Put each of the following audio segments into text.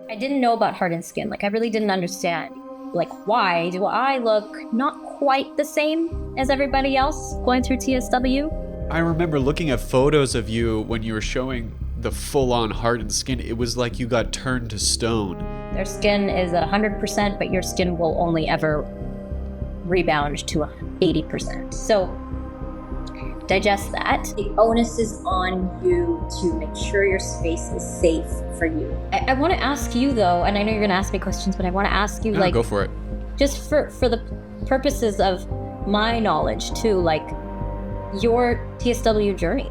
I didn't know about Hardened Skin. Like, I really didn't understand. Like, why do I look not quite the same as everybody else going through TSW? I remember looking at photos of you when you were showing the full-on hardened skin. It was like you got turned to stone. Their skin is 100%, but your skin will only ever rebound to 80%. So digest that. The onus is on you to make sure your space is safe for you. I want to ask you though, and I know you're going to ask me questions, but I want to ask you, Go for it. Just for the purposes of my knowledge too, like your TSW journey.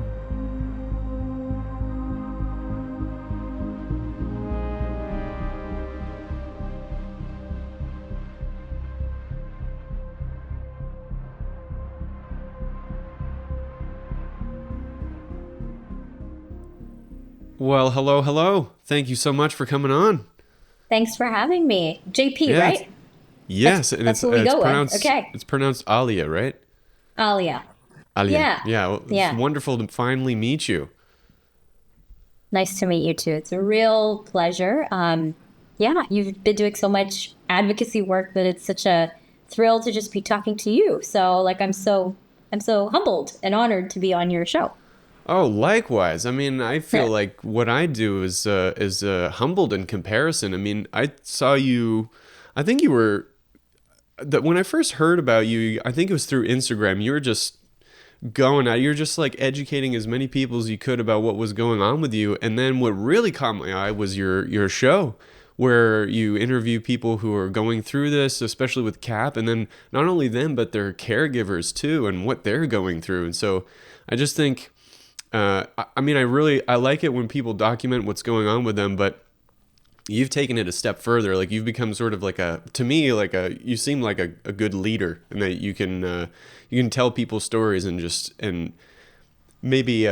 Well, hello. Thank you so much for coming on. Thanks for having me. JP, right? Yes, that's what we go pronounced. with. Okay. It's pronounced Aliyah, right? Aliyah. Aliyah. Yeah. Well, Yeah. It's wonderful to finally meet you. Nice to meet you too. It's a real pleasure. Yeah, you've been doing so much advocacy work that it's such a thrill to just be talking to you. So like I'm so humbled and honored to be on your show. Oh, likewise. I mean, I feel Yeah. like what I do is humbled in comparison. I mean, I saw you. I think you were that when I first heard about you. I think it was through Instagram. You were just going out. You're just like educating as many people as you could about what was going on with you. And then what really caught my eye was your show, where you interview people who are going through this, especially with CAP, and then not only them but their caregivers too, and what they're going through. And so, I just think. I mean, I like it when people document what's going on with them, but you've taken it a step further. Like you've become sort of like you seem like a good leader, and that you can tell people stories and maybe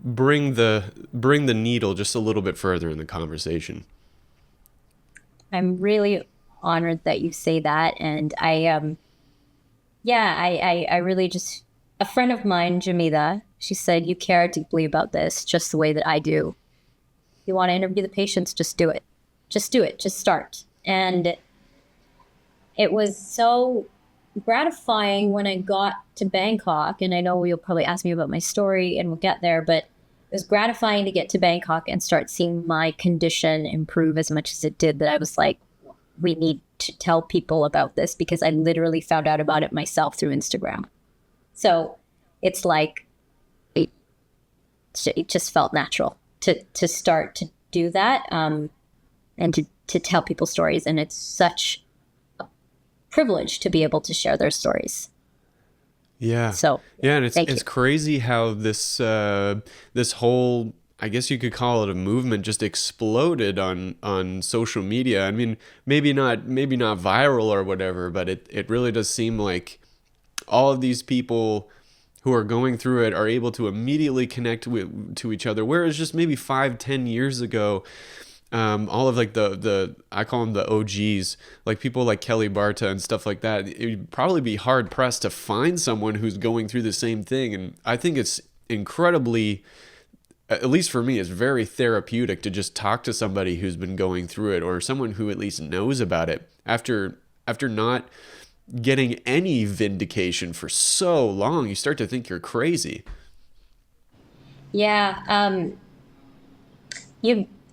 bring the needle just a little bit further in the conversation. I'm really honored that you say that, and I really just a friend of mine, Jamila, she said, you care deeply about this just the way that I do. You want to interview the patients, just do it. Just do it. Just start. And it was so gratifying when I got to Bangkok, and I know you'll probably ask me about my story and we'll get there, but it was gratifying to get to Bangkok and start seeing my condition improve as much as it did, that I was like, we need to tell people about this, because I literally found out about it myself through Instagram. So it's like, it just felt natural to start to do that, and to tell people stories. And it's such a privilege to be able to share their stories. Yeah. So yeah, and it's crazy how this whole, I guess you could call it a movement, just exploded on social media. I mean, maybe not viral or whatever, but it really does seem like all of these people who are going through it are able to immediately connect to each other. Whereas just maybe 5-10 years ago, all of like the I call them the OGs, like people like Kelly Barta and stuff like that, it'd probably be hard pressed to find someone who's going through the same thing. And I think it's incredibly, at least for me, it's very therapeutic to just talk to somebody who's been going through it, or someone who at least knows about it after not getting any vindication for so long. You start to think you're crazy. Yeah.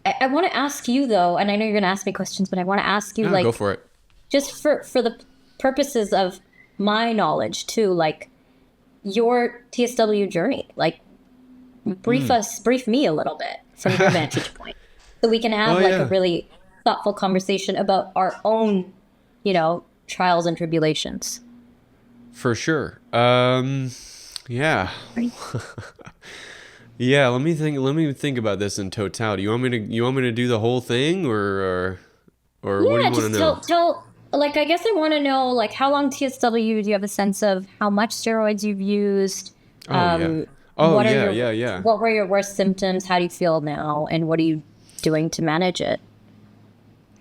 I want to ask you though, and I know you're going to ask me questions, but I want to ask you, Go for it. Just for the purposes of my knowledge too, like your TSW journey, like brief me a little bit from your vantage point, so we can have a really thoughtful conversation about our own, trials and tribulations. For sure. Yeah. Yeah, let me think about this in totality. You want me to do the whole thing, or what do you want to know? Tell like, I guess I want to know, like, how long TSW, do you have a sense of how much steroids you've used? What were your worst symptoms? How do you feel now? And what are you doing to manage it?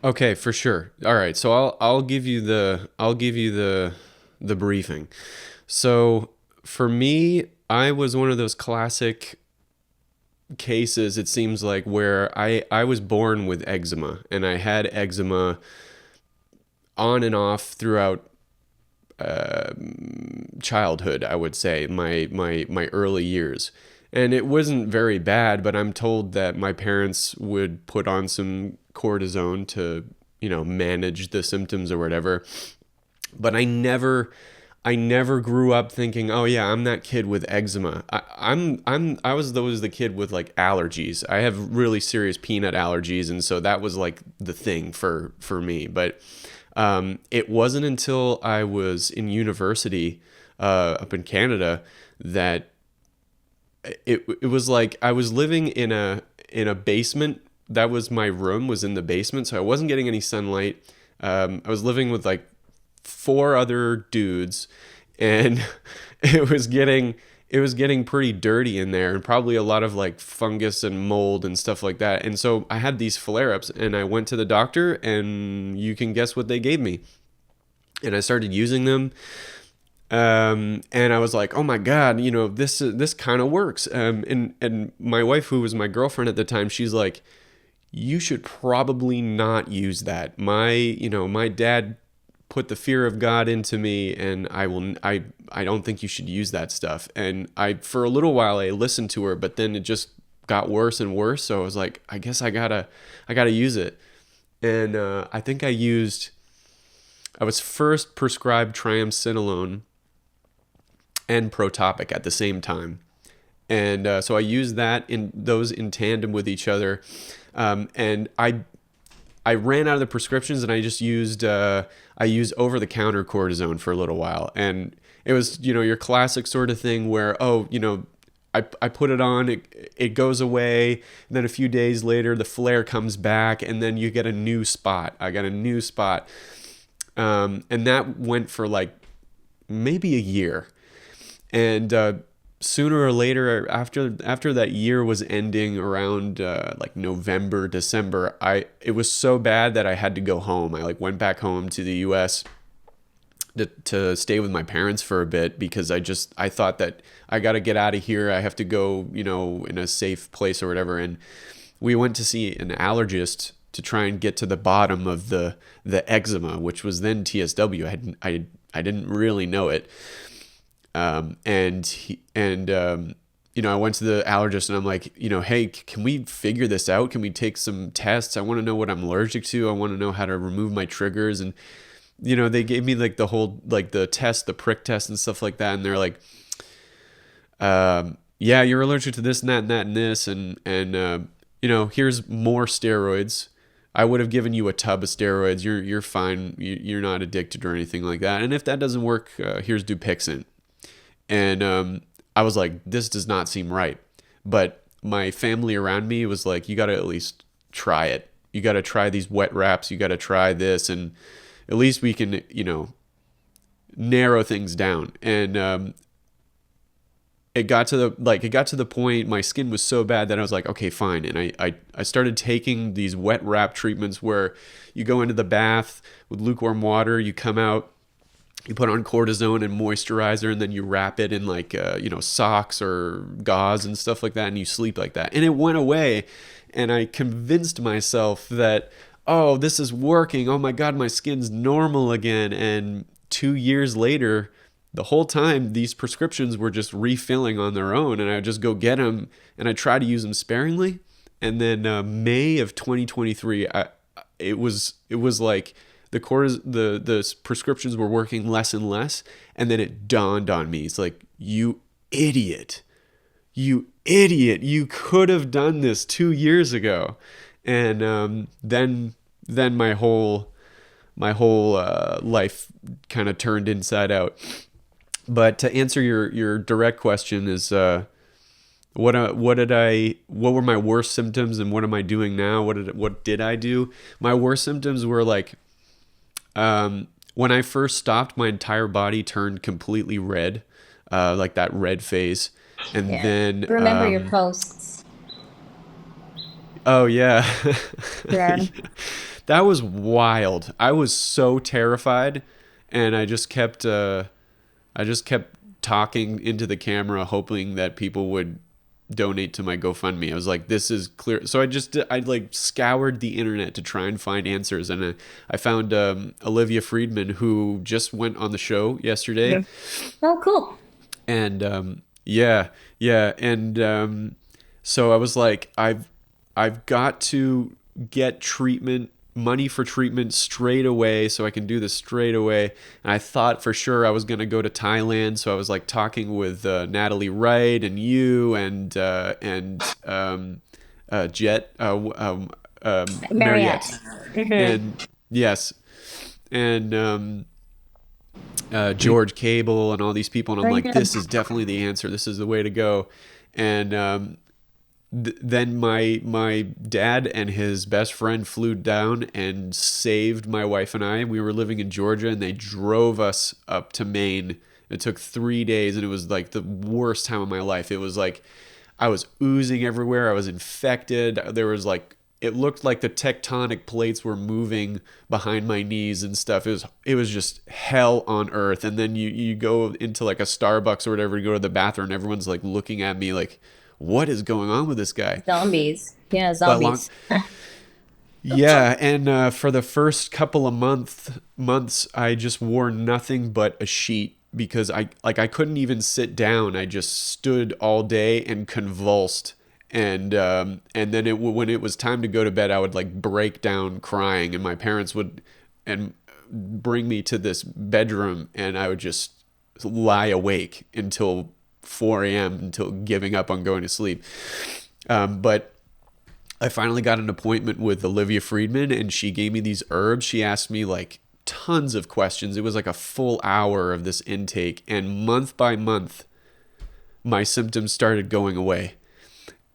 Okay, for sure. All right, so I'll give you the briefing. So for me, I was one of those classic cases, it seems like, where I was born with eczema, and I had eczema on and off throughout childhood, I would say, my early years. And it wasn't very bad, but I'm told that my parents would put on some cortisone to, manage the symptoms or whatever. But I never grew up thinking, oh yeah, I'm that kid with eczema. I was always the kid with like allergies. I have really serious peanut allergies, and so that was like the thing for me. But it wasn't until I was in university up in Canada that it was like I was living in a basement. That was my room, was in the basement, so I wasn't getting any sunlight. I was living with like 4 other dudes, and it was getting pretty dirty in there, and probably a lot of like fungus and mold and stuff like that. And so I had these flare-ups, and I went to the doctor, and you can guess what they gave me. And I started using them. And I was like, oh my God, this kind of works. And my wife, who was my girlfriend at the time, she's like, you should probably not use that. My dad put the fear of God into me, and I don't think you should use that stuff. And for a little while I listened to her, but then it just got worse and worse. So I was like, I guess I gotta use it. And I think I was first prescribed triamcinolone and Protopic at the same time. And so I used those in tandem with each other. And I ran out of the prescriptions, and I just used over-the-counter cortisone for a little while. And it was, your classic sort of thing where, I put it on, it goes away, and then a few days later the flare comes back, and then you get a new spot. I got a new spot. And that went for like maybe a year. And sooner or later, after that year was ending, around like November, December, it was so bad that I had to go home. I like went back home to the U.S. to stay with my parents for a bit, because I thought that I got to get out of here. I have to go, in a safe place or whatever. And we went to see an allergist to try and get to the bottom of the eczema, which was then TSW. I didn't really know it. I went to the allergist, and I'm like, hey, can we figure this out? Can we take some tests? I want to know what I'm allergic to. I want to know how to remove my triggers. And, they gave me like the whole, like the test, the prick test and stuff like that. And they're like, yeah, you're allergic to this and that and that and this. And here's more steroids. I would have given you a tub of steroids. You're fine. You're not addicted or anything like that. And if that doesn't work, here's Dupixent. And I was like, this does not seem right. But my family around me was like, you got to at least try it. You got to try these wet wraps. You got to try this. And at least we can, narrow things down. And it got to the point, my skin was so bad that I was like, okay, fine. And I started taking these wet wrap treatments where you go into the bath with lukewarm water, you come out, you put on cortisone and moisturizer, and then you wrap it in like, socks or gauze and stuff like that, and you sleep like that. And it went away, and I convinced myself that, oh, this is working. Oh my God, my skin's normal again. And 2 years later, the whole time, these prescriptions were just refilling on their own, and I would just go get them, and I try to use them sparingly. And then May of 2023, it was like, the prescriptions were working less and less, and then it dawned on me. It's like, you idiot, you could have done this 2 years ago. And then my whole life kind of turned inside out. But to answer your direct question is, what were my worst symptoms, and what am I doing now? What did I do? My worst symptoms were like, when I first stopped, my entire body turned completely red, like that red phase. And then remember your posts. Oh yeah. Yeah. That was wild. I was so terrified, and I just kept talking into the camera, hoping that people would donate to my GoFundMe. I was like, this is clear. So I like scoured the internet to try and find answers. And I found Aliyah Friedman, who just went on the show yesterday. Yeah. Oh, cool. And yeah. And so I was like, I've got to get money for treatment straight away so I can do this straight away. And I thought for sure I was going to go to Thailand. So I was like talking with Natalie Wright and you and Jet, Mariette. And yes. And George Cable and all these people. And I'm like, this is definitely the answer. This is the way to go. And then my dad and his best friend flew down and saved my wife and I. We were living in Georgia, and they drove us up to Maine. It took 3 days, and it was like the worst time of my life. It was like I was oozing everywhere. I was infected. There was like, it looked like the tectonic plates were moving behind my knees and stuff. It was just hell on earth. And then you go into like a Starbucks or whatever, you go to the bathroom, and everyone's like looking at me like, what is going on with this guy? Zombies. Yeah, zombies. Yeah, and for the first couple of months, I just wore nothing but a sheet because I couldn't even sit down. I just stood all day and convulsed. And then when it was time to go to bed, I would like break down crying, and my parents would bring me to this bedroom, and I would just lie awake until 4 a.m. until giving up on going to sleep. But I finally got an appointment with Aliyah Friedman, and she gave me these herbs. She asked me like tons of questions. It was like a full hour of this intake, and month by month, my symptoms started going away.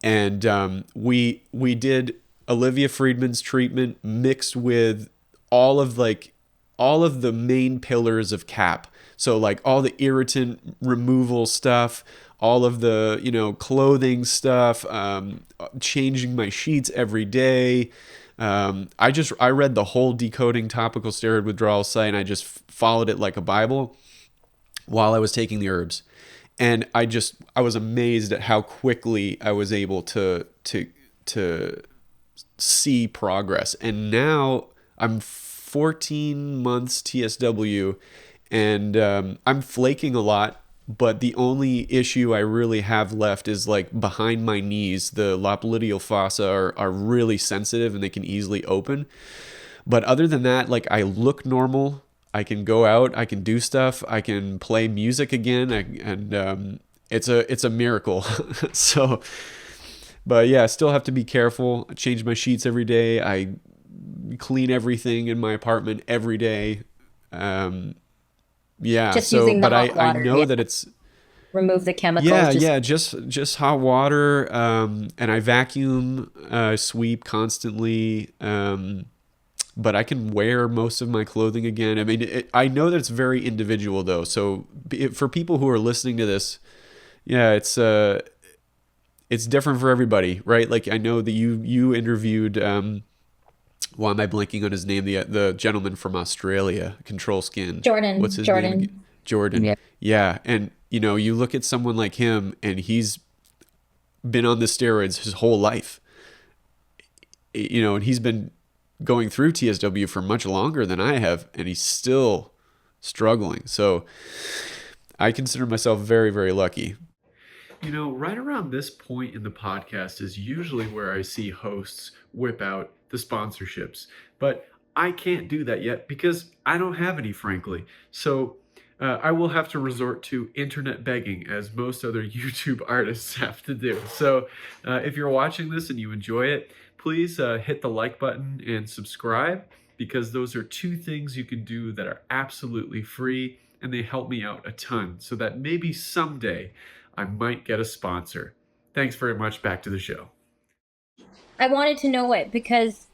And we did Aliyah Friedman's treatment mixed with all of the main pillars of CAP. So like all the irritant removal stuff, all of the, clothing stuff, changing my sheets every day. I read the whole Decoding Topical Steroid Withdrawal site, and I just followed it like a Bible while I was taking the herbs. And I was amazed at how quickly I was able to see progress. And now I'm 14 months TSW, and I'm flaking a lot, but the only issue I really have left is like behind my knees. The lapillotial fossa are really sensitive, and they can easily open. But other than that, like I look normal. I can go out. I can do stuff. I can play music again, and it's a miracle. So, but yeah, I still have to be careful. I change my sheets every day. I clean everything in my apartment every day. Yeah. Just using the hot water. I know that it's remove the chemicals. Yeah. Just hot water. And I vacuum, sweep constantly. But I can wear most of my clothing again. I mean, I know that it's very individual though. So for people who are listening to this, yeah, it's different for everybody, right? Like I know that you interviewed. Why am I blanking on his name? The gentleman from Australia, Control Skin. Jordan. What's his Jordan. name? Jordan. Yeah. And you look at someone like him, and he's been on the steroids his whole life. And he's been going through TSW for much longer than I have, and he's still struggling. So I consider myself very, very lucky. Right around this point in the podcast is usually where I see hosts whip out the sponsorships, but I can't do that yet because I don't have any, frankly. So I will have to resort to internet begging, as most other YouTube artists have to do. So if you're watching this and you enjoy it, please hit the like button and subscribe, because those are two things you can do that are absolutely free, and they help me out a ton, so that maybe someday I might get a sponsor. Thanks very much. Back to the show. I wanted to know it because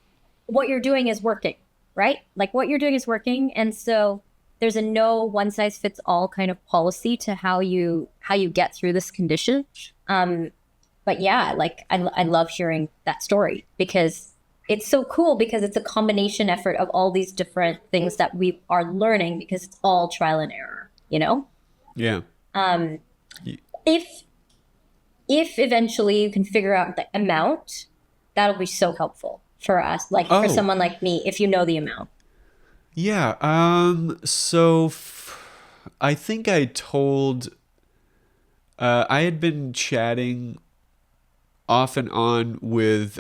what you're doing is working, right? Like what you're doing is working. And so there's a no one size fits all kind of policy to how you get through this condition. But yeah, like I love hearing that story because it's so cool, because it's a combination effort of all these different things that we are learning, because it's all trial and error, Yeah. If if eventually you can figure out the amount, that'll be so helpful for us, like for Oh, someone like me, if you know the amount. yeah. I think I had been chatting off and on with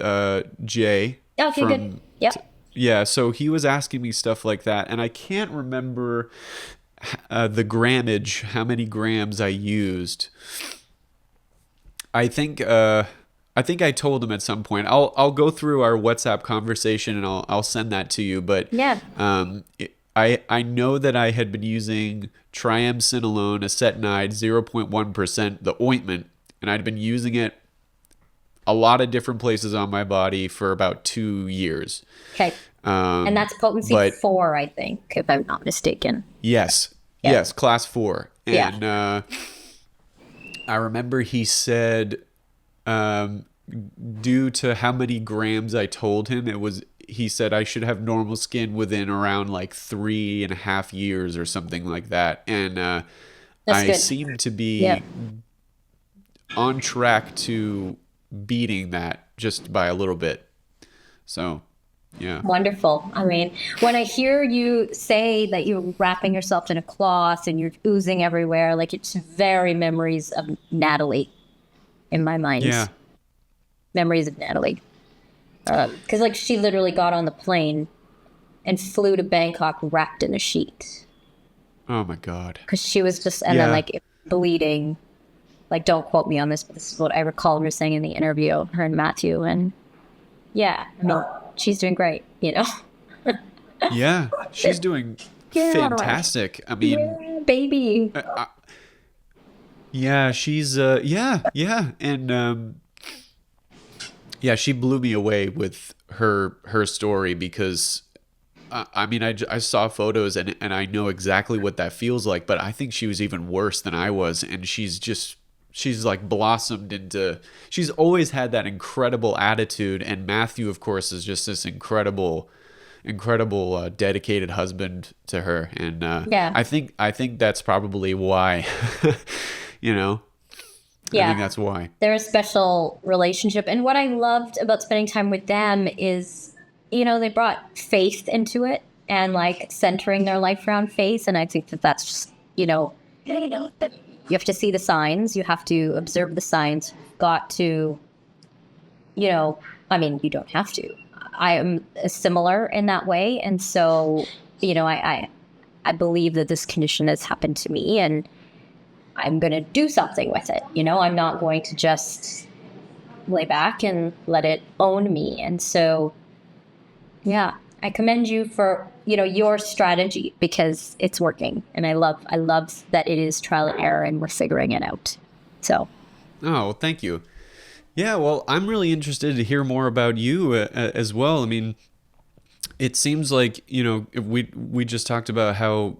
Jay Okay, good. from Yep. yeah, so he was asking me stuff like that, and I can't remember the grammage, how many grams I used. I think I told him at some point. I'll go through our WhatsApp conversation and I'll send that to you. But Yeah. I know that I had been using triamcinolone acetonide 0.1%, the ointment, and I'd been using it a lot of different places on my body for about 2 years. Okay. And that's potency But 4, I think, if I'm not mistaken. yes, Yeah. yes, class 4. Yeah. And I remember he said, um, due to how many grams I told him, he said I should have normal skin within around like 3.5 years or something like that. And That's I good. seem to Yeah. be on track to beating that just by a little bit. So, yeah. Wonderful. I mean, when I hear you say that you're wrapping yourself in a cloth and you're oozing everywhere, like it's very memories of Natalie in my mind. Yeah. Memories of Natalie. Because like she literally got on the plane and flew to Bangkok wrapped in a sheet. Oh my God. Because she was just, and then Yeah. like bleeding. Like, don't quote me on this, but this is what I recall her saying in the interview, her and Matthew. And yeah, I mean, she's doing great, you know? Yeah. She's doing Yeah. fantastic. I mean, Yeah, baby. yeah, she's yeah, and yeah, she blew me away with her story because I mean I saw photos and I know exactly what that feels like, but I think she was even worse than I was, and she's like blossomed into, she's always had that incredible attitude, and Matthew of course is just this incredible dedicated husband to her, and Yeah. I think that's probably why. You know, I Yeah. think that's why. They're a special relationship. And what I loved about spending time with them is, you know, they brought faith into it and like centering their life around faith. And I think that that's just, you have to see the signs, you have to observe the signs, you've got to, I mean, you don't have to. I am similar in that way. And so, I believe that this condition has happened to me and I'm going to do something with it. I'm not going to just lay back and let it own me. And so, yeah, I commend you for, your strategy because it's working. And I love that it is trial and error and we're figuring it out. So. Oh, well, thank you. Yeah, well, I'm really interested to hear more about you as well. I mean, it seems like, we just talked about how,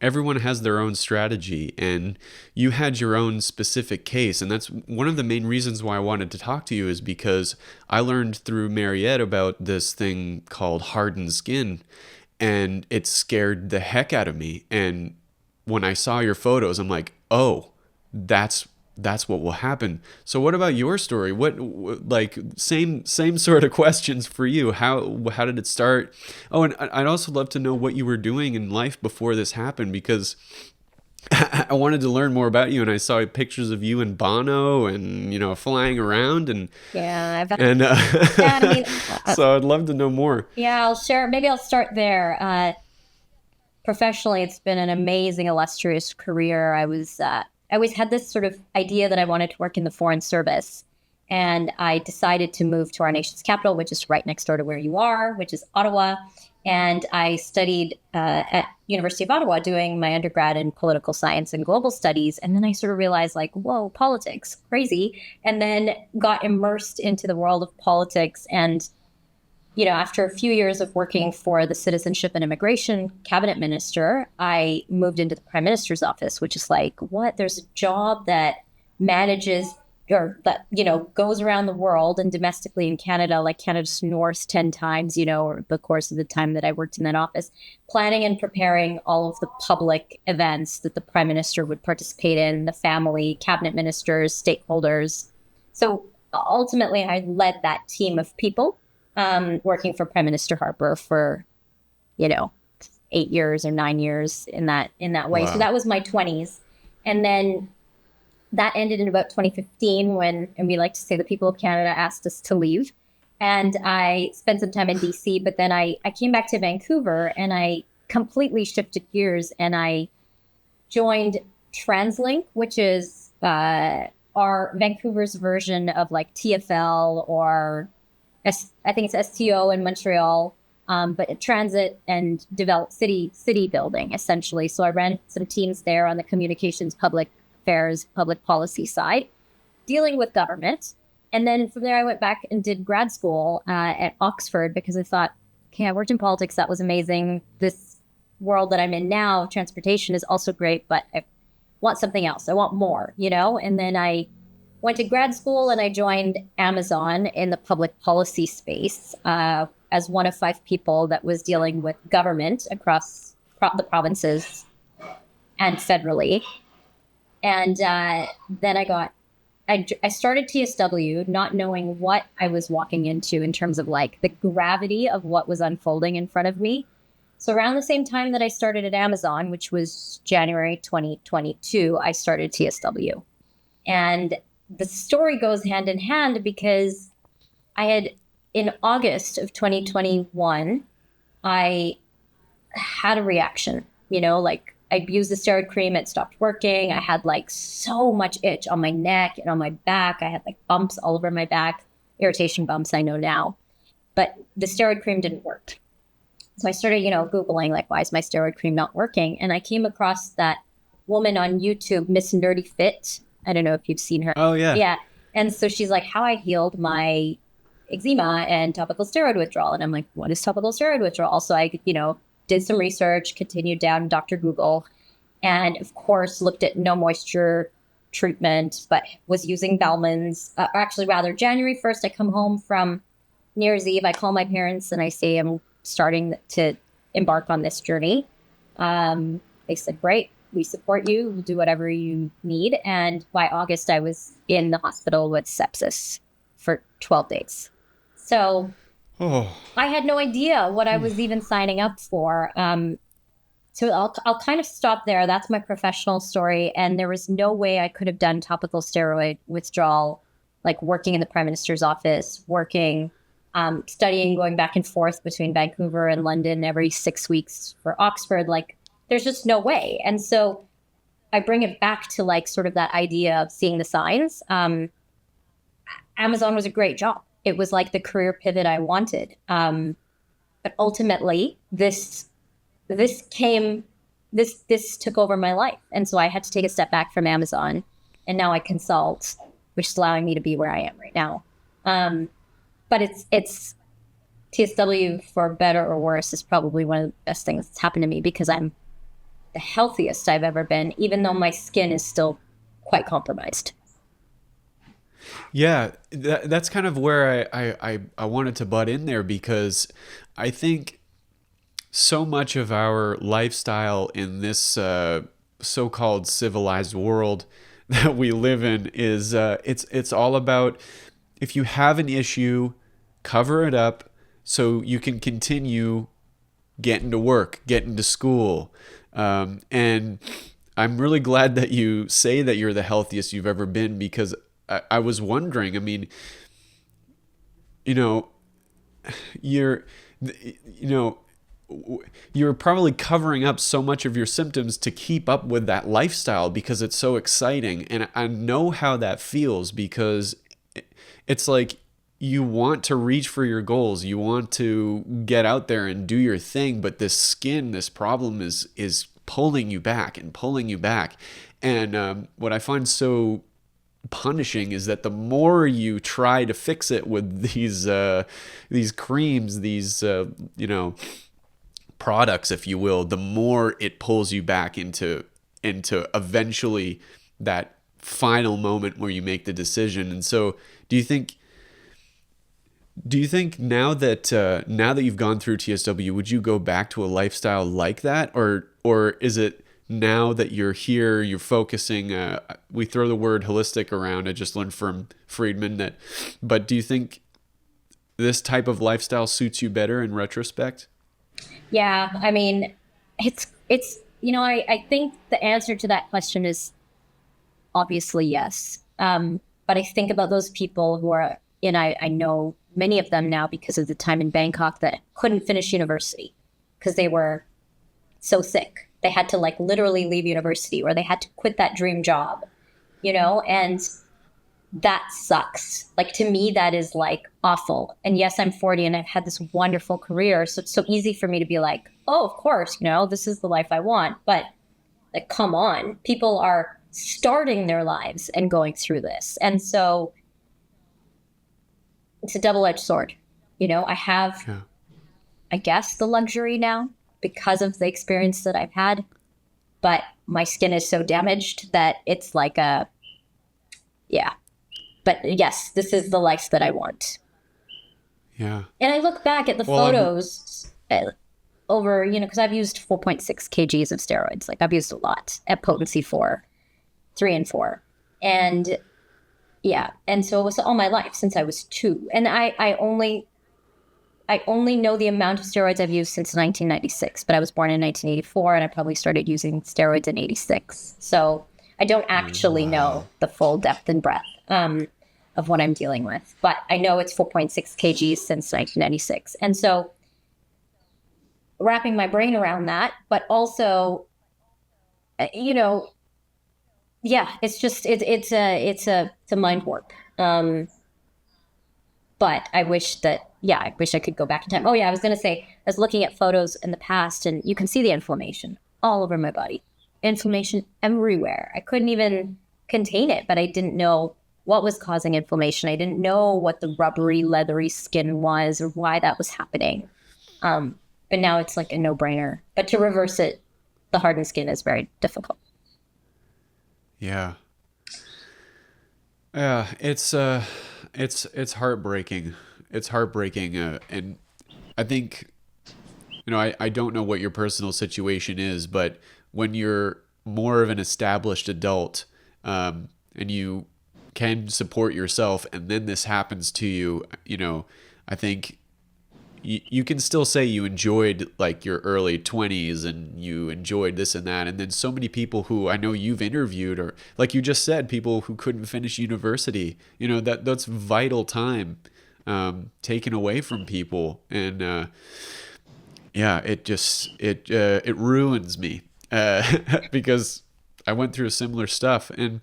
everyone has their own strategy, and you had your own specific case. And that's one of the main reasons why I wanted to talk to you, is because I learned through Mariette about this thing called Hardened Skin, and it scared the heck out of me. And when I saw your photos, I'm like, oh, that's what will happen. So what about your story? What like same sort of questions for you. How did it start? Oh, and I'd also love to know what you were doing in life before this happened, because I wanted to learn more about you, and I saw pictures of you and Bono and flying around and Yeah, yeah, I mean, so I'd love to know more. yeah, I'll share. Maybe I'll start there. Professionally, it's been an amazing, illustrious career. I always had this sort of idea that I wanted to work in the Foreign Service. And I decided to move to our nation's capital, which is right next door to where you are, which is Ottawa. And I studied at University of Ottawa doing my undergrad in political science and global studies. And then I sort of realized, like, whoa, politics, crazy. And then got immersed into the world of politics. And after a few years of working for the Citizenship and Immigration Cabinet Minister, I moved into the Prime Minister's office, which is like, what? There's a job that manages or that, goes around the world and domestically in Canada, like Canada's north 10 times, over the course of the time that I worked in that office, planning and preparing all of the public events that the Prime Minister would participate in, the family, cabinet ministers, stakeholders. So ultimately, I led that team of people working for Prime Minister Harper for, 8 years or 9 years in that way. Wow. So that was my 20s. And then that ended in about 2015 and we like to say the people of Canada asked us to leave. And I spent some time in DC, but then I came back to Vancouver and I completely shifted gears and I joined TransLink, which is our Vancouver's version of like TFL or I think it's STO in Montreal, but transit and develop city building essentially. So I ran some teams there on the communications, public affairs, public policy side, dealing with government. And then from there, I went back and did grad school at Oxford because I thought, okay, I worked in politics. That was amazing. This world that I'm in now, transportation is also great, but I want something else. I want more, And then I went to grad school and I joined Amazon in the public policy space as one of 5 people that was dealing with government across the provinces and federally. And then I started TSW not knowing what I was walking into in terms of like the gravity of what was unfolding in front of me. So around the same time that I started at Amazon, which was January 2022, I started TSW. And the story goes hand in hand because in August of 2021, I had a reaction, like I used the steroid cream, it stopped working. I had like so much itch on my neck and on my back. I had like bumps all over my back, irritation bumps, I know now. But the steroid cream didn't work. So I started, Googling like, why is my steroid cream not working? And I came across that woman on YouTube, Miss Nerdy Fit. I don't know if you've seen her. Oh, yeah. Yeah. And so she's like, how I healed my eczema and topical steroid withdrawal. And I'm like, what is topical steroid withdrawal? So I, did some research, continued down Dr. Google, and of course looked at no moisture treatment, but was using Balman's. January 1st, I come home from New Year's Eve. I call my parents and I say I'm starting to embark on this journey. They said, great, we support you. We'll do whatever you need. And by August, I was in the hospital with sepsis for 12 days. So I had no idea what I was even signing up for. So I'll kind of stop there. That's my professional story. And there was no way I could have done topical steroid withdrawal, like working in the Prime Minister's office, studying, going back and forth between Vancouver and London every 6 weeks for Oxford. Like, there's just no way. And so I bring it back to like sort of that idea of seeing the signs. Amazon was a great job. It was like the career pivot I wanted. But ultimately, this took over my life. And so I had to take a step back from Amazon. And now I consult, which is allowing me to be where I am right now. But it's TSW, for better or worse, is probably one of the best things that's happened to me because I'm the healthiest I've ever been, even though my skin is still quite compromised. Yeah, that's kind of where I wanted to butt in there because I think so much of our lifestyle in this so-called civilized world that we live in is it's all about, if you have an issue, cover it up so you can continue getting to work, getting to school. And I'm really glad that you say that you're the healthiest you've ever been because I was wondering, I mean, you're probably covering up so much of your symptoms to keep up with that lifestyle because it's so exciting. And I know how that feels because it's like you want to reach for your goals. You want to get out there and do your thing. But this problem is pulling you back and pulling you back. And what I find so punishing is that the more you try to fix it with these creams, these products, if you will, the more it pulls you back into eventually that final moment where you make the decision. And so do you think now that you've gone through TSW, would you go back to a lifestyle like that, or is it now that you're here, you're focusing? We throw the word holistic around. I just learned from Friedman but do you think this type of lifestyle suits you better in retrospect? Yeah, I mean, it's I think the answer to that question is obviously yes. But I think about those people who are, and I know many of them now because of the time in Bangkok, that couldn't finish university because they were so sick. They had to literally leave university, or they had to quit that dream job, and that sucks. To me, that is awful. And yes, I'm 40 and I've had this wonderful career. So it's so easy for me to be like, oh, of course, this is the life I want. But come on, people are starting their lives and going through this. And so it's a double-edged sword. I have, I guess, the luxury now because of the experience that I've had, but my skin is so damaged that it's but yes, this is the life that I want. Yeah. And I look back at the photos over, because I've used 4.6 kgs of steroids. I've used a lot at potency 4, 3 and 4. And yeah. And so it was all my life since I was 2. And I only know the amount of steroids I've used since 1996, but I was born in 1984 and I probably started using steroids in 86. So I don't actually know the full depth and breadth of what I'm dealing with, but I know it's 4.6 kgs since 1996. And so wrapping my brain around that, but also, it's just, it's a mind warp. But I wish I could go back in time. Oh yeah, I was going to say, I was looking at photos in the past and you can see the inflammation all over my body. Inflammation everywhere. I couldn't even contain it, but I didn't know what was causing inflammation. I didn't know what the rubbery, leathery skin was or why that was happening. But now it's a no-brainer. But to reverse it, the hardened skin is very difficult. Yeah. Yeah, it's heartbreaking. It's heartbreaking, and I think, I don't know what your personal situation is, but when you're more of an established adult, and you can support yourself, and then this happens to you, I think you can still say you enjoyed your early 20s and you enjoyed this and that. And then so many people who I know you've interviewed, or like you just said, people who couldn't finish university, that's vital time taken away from people. And it ruins me because I went through similar stuff. And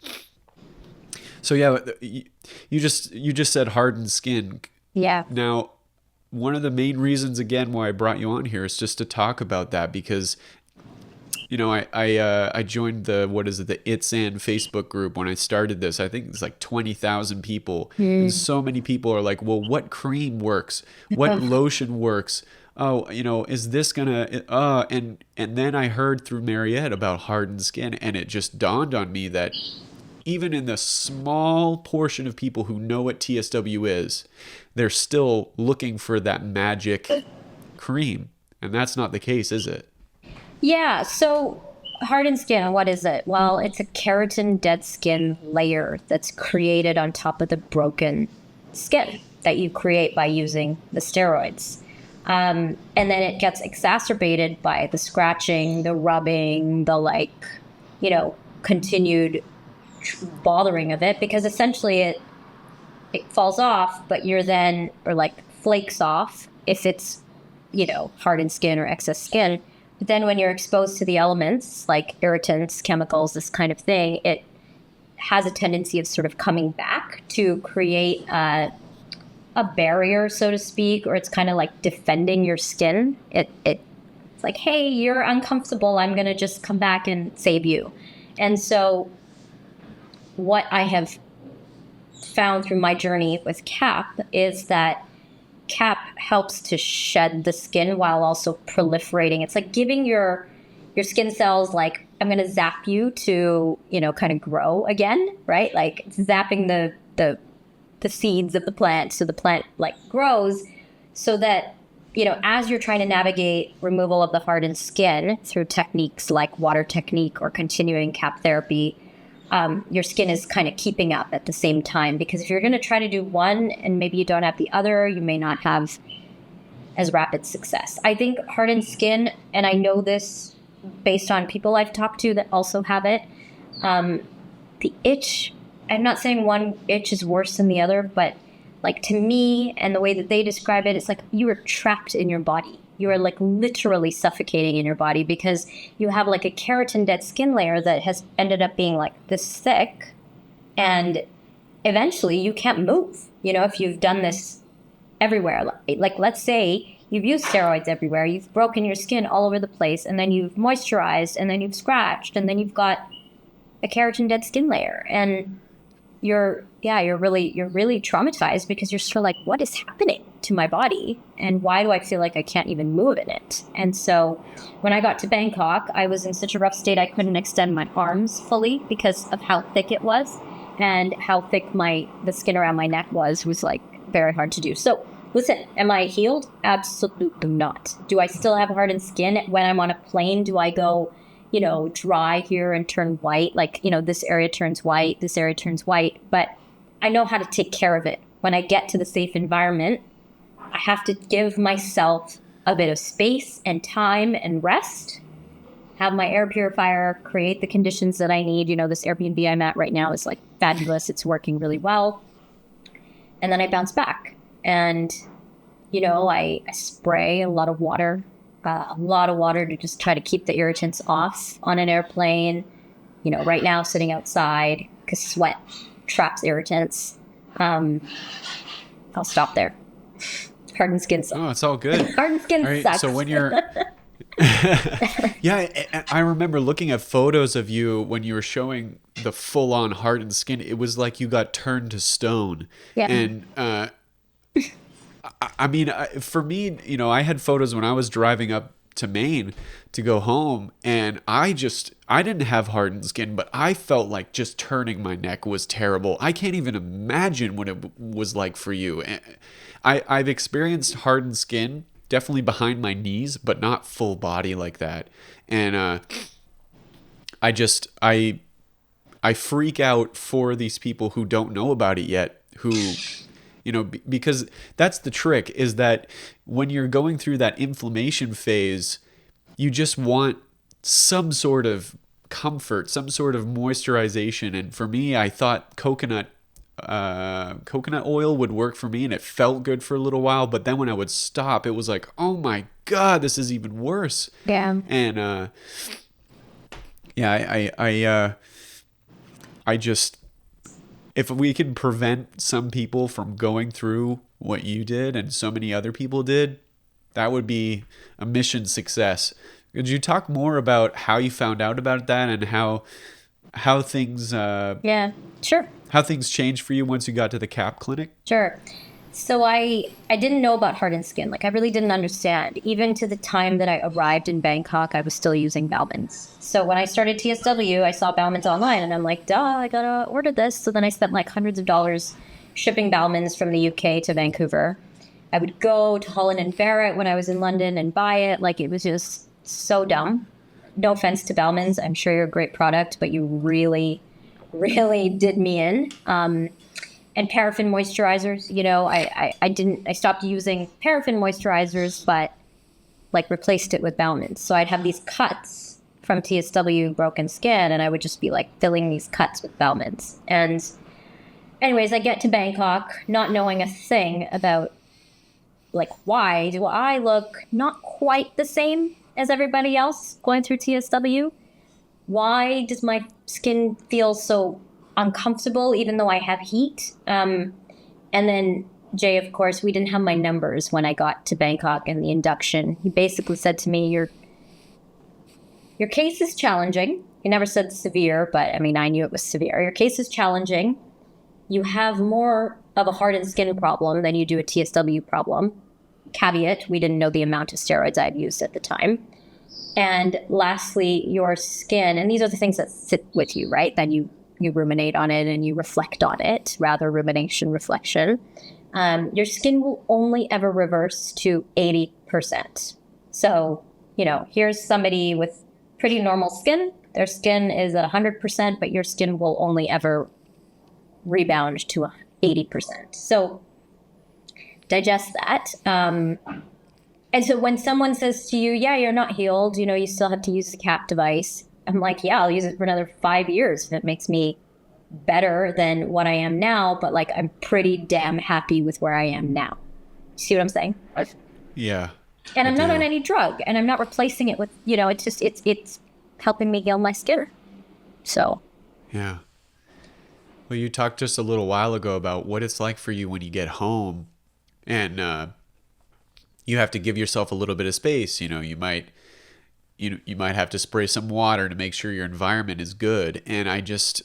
so you just said hardened skin. Yeah. Now, one of the main reasons, again, why I brought you on here is just to talk about that, because I joined the Itsan Facebook group when I started this. I think it's 20,000 people. And so many people are like, well, what cream works? What lotion works? Oh, is this gonna, and then I heard through Mariette about hardened skin, and it just dawned on me that even in the small portion of people who know what TSW is, they're still looking for that magic cream. And that's not the case, is it? Yeah. So hardened skin, what is it? Well, it's a keratin dead skin layer that's created on top of the broken skin that you create by using the steroids. And then it gets exacerbated by the scratching, the rubbing, the continued bothering of it, because essentially it falls off, but you're then, or flakes off if it's, hardened skin or excess skin. But then when you're exposed to the elements like irritants, chemicals, this kind of thing, it has a tendency of sort of coming back to create a barrier, so to speak, or it's kind of like defending your skin. It's like, hey, you're uncomfortable, I'm going to just come back and save you. And so what I have found through my journey with CAP is that CAP helps to shed the skin while also proliferating. It's like giving your skin cells I'm going to zap you to, kind of grow again, right? Like zapping the seeds of the plant so the plant like grows so that, as you're trying to navigate removal of the hardened skin through techniques like water technique or continuing cap therapy, your skin is kind of keeping up at the same time. Because if you're going to try to do one and maybe you don't have the other, you may not have as rapid success. I think hardened skin, and I know this based on people I've talked to that also have it, the itch, I'm not saying one itch is worse than the other, but like to me and the way that they describe it, it's like you are trapped in your body. You are like literally suffocating in your body because you have like a keratin dead skin layer that has ended up being like this thick, and eventually you can't move, if you've done this everywhere. Like let's say you've used steroids everywhere, you've broken your skin all over the place, and then you've moisturized, and then you've scratched, and then you've got a keratin dead skin layer, and you're really traumatized because you're still like, what is happening to my body, and why do I feel like I can't even move in it? And so when I got to Bangkok, I was in such a rough state I couldn't extend my arms fully because of how thick it was, and how thick the skin around my neck was like very hard to do. So listen, am I healed? Absolutely not. Do I still have hardened skin when I'm on a plane? Do I go, dry here and turn white? Like, this area turns white, this area turns white. But I know how to take care of it. When I get to the safe environment, I have to give myself a bit of space and time and rest, have my air purifier create the conditions that I need. This Airbnb I'm at right now is like fabulous. It's working really well. And then I bounce back. And, I spray a lot of water to just try to keep the irritants off on an airplane. Right now sitting outside because sweat traps irritants. I'll stop there. Hardened skin sucks. Oh, it's all good. Hardened skin sucks. So when you're... Yeah, I remember looking at photos of you when you were showing the full-on hardened skin. It was like you got turned to stone. Yeah. And I mean, for me, I had photos when I was driving up to Maine to go home, and I didn't have hardened skin, but I felt like just turning my neck was terrible. I can't even imagine what it was like for you. I've experienced hardened skin definitely behind my knees, but not full body like that. And I freak out for these people who don't know about it yet, who, because that's the trick, is that when you're going through that inflammation phase, you just want some sort of comfort, some sort of moisturization. And for me, I thought coconut oil would work for me, and it felt good for a little while, but then when I would stop, it was like, oh my God, this is even worse. Yeah. And I just, if we can prevent some people from going through what you did and so many other people did, that would be a mission success. Could you talk more about how you found out about that and how things Yeah, sure. how things changed for you once you got to the CAP clinic? Sure. So I didn't know about hardened skin. Like I really didn't understand. Even to the time that I arrived in Bangkok, I was still using Balman's. So when I started TSW, I saw Balman's online and I'm like, duh, I gotta order this. So then I spent like hundreds of dollars shipping Balman's from the UK to Vancouver. I would go to Holland & Barrett when I was in London and buy it. Like it was just so dumb. No offense to Balman's. I'm sure you're a great product, but you really, really did me in. And paraffin moisturizers, I stopped using paraffin moisturizers, but like replaced it with Balman's. So I'd have these cuts from TSW broken skin, and I would just be like filling these cuts with Balman's. And anyways, I get to Bangkok not knowing a thing about like, why do I look not quite the same as everybody else going through TSW? Why does my skin feel so uncomfortable even though I have heat? And then Jay, of course, we didn't have my numbers when I got to Bangkok and the induction. He basically said to me, your case is challenging. He never said severe, but I mean, I knew it was severe. Your case is challenging. You have more of a hardened skin problem than you do a TSW problem. Caveat, we didn't know the amount of steroids I had used at the time. And lastly, your skin, and these are the things that sit with you, right? Then you ruminate on it and you reflect on it, rather rumination, reflection. Your skin will only ever reverse to 80%. So, here's somebody with pretty normal skin. Their skin is at 100%, but your skin will only ever rebound to 80%. So digest that. And so when someone says to you, yeah, you're not healed, you still have to use the CAP device. I'm like, yeah, I'll use it for another 5 years if it makes me better than what I am now. But like, I'm pretty damn happy with where I am now. See what I'm saying? Yeah. And I'm not on any drug, and I'm not replacing it with, it's helping me heal my skin. So. Yeah. Well, you talked just a little while ago about what it's like for you when you get home and you have to give yourself a little bit of space. You might have to spray some water to make sure your environment is good. And I just,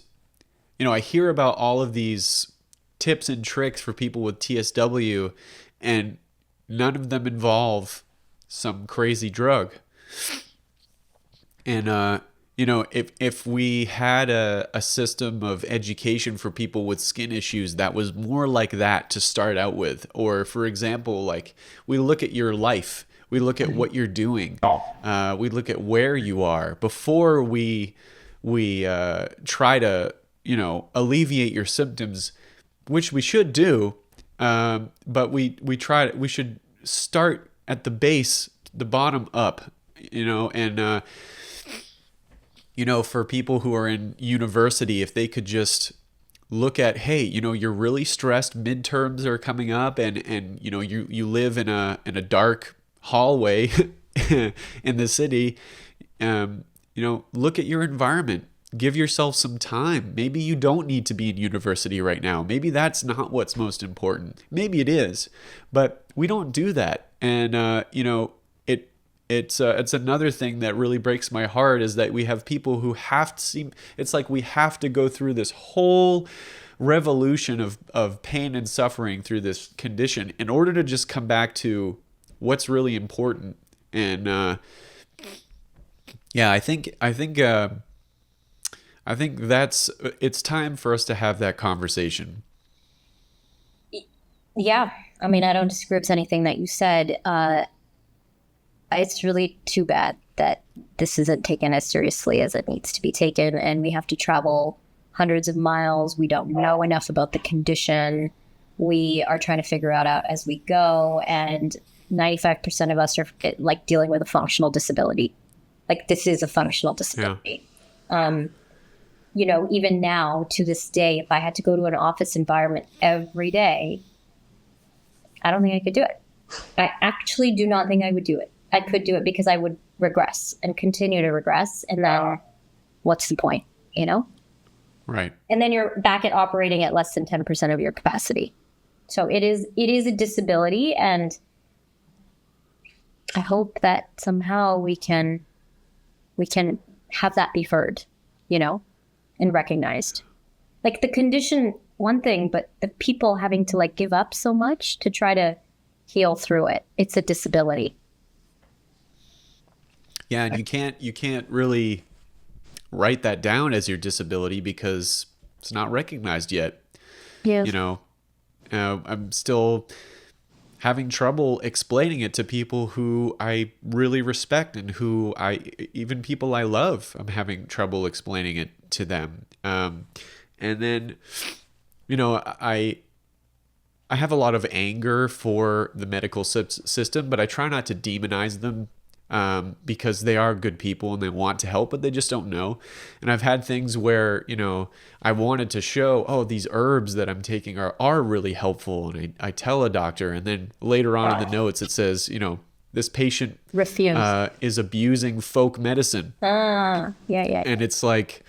I hear about all of these tips and tricks for people with TSW, and none of them involve some crazy drug. And, if we had a system of education for people with skin issues that was more like that to start out with, or for example, like we look at your life, we look at what you're doing, we look at where you are before we try to, alleviate your symptoms, which we should do. But we should start at the base, the bottom up, and, for people who are in university, if they could just look at, hey, you're really stressed, midterms are coming up, and you live in a dark hallway in the city, look at your environment. Give yourself some time. Maybe you don't need to be in university right now. Maybe that's not what's most important. Maybe it is, but we don't do that. And it's another thing that really breaks my heart is that we have people who it's like we have to go through this whole revolution of pain and suffering through this condition in order to just come back to what's really important. And I think it's time for us to have that conversation. Yeah. I mean, I don't disagree with anything that you said. It's really too bad that this isn't taken as seriously as it needs to be taken, and we have to travel hundreds of miles. We don't know enough about the condition. We are trying to figure out as we go, and 95% of us are like dealing with a functional disability. Like, this is a functional disability. Yeah. Even now to this day, if I had to go to an office environment every day, I don't think I could do it. I actually do not think I would do it. I could do it because I would regress and continue to regress. And then what's the point, Right. And then you're back at operating at less than 10% of your capacity. So it is a disability. And I hope that somehow we can have that be heard, and recognized. Like, the condition, one thing, but the people having to give up so much to try to heal through it. It's a disability. Yeah, and you can't really write that down as your disability because it's not recognized yet. Yeah. I'm still having trouble explaining it to people who I really respect and even people I love. I'm having trouble explaining it to them. And then, I have a lot of anger for the medical system, but I try not to demonize them. Because they are good people and they want to help, but they just don't know. And I've had things where, I wanted to show, these herbs that I'm taking are really helpful. And I tell a doctor, and then later on in the notes, it says, this patient is abusing folk medicine. Yeah. And it's like,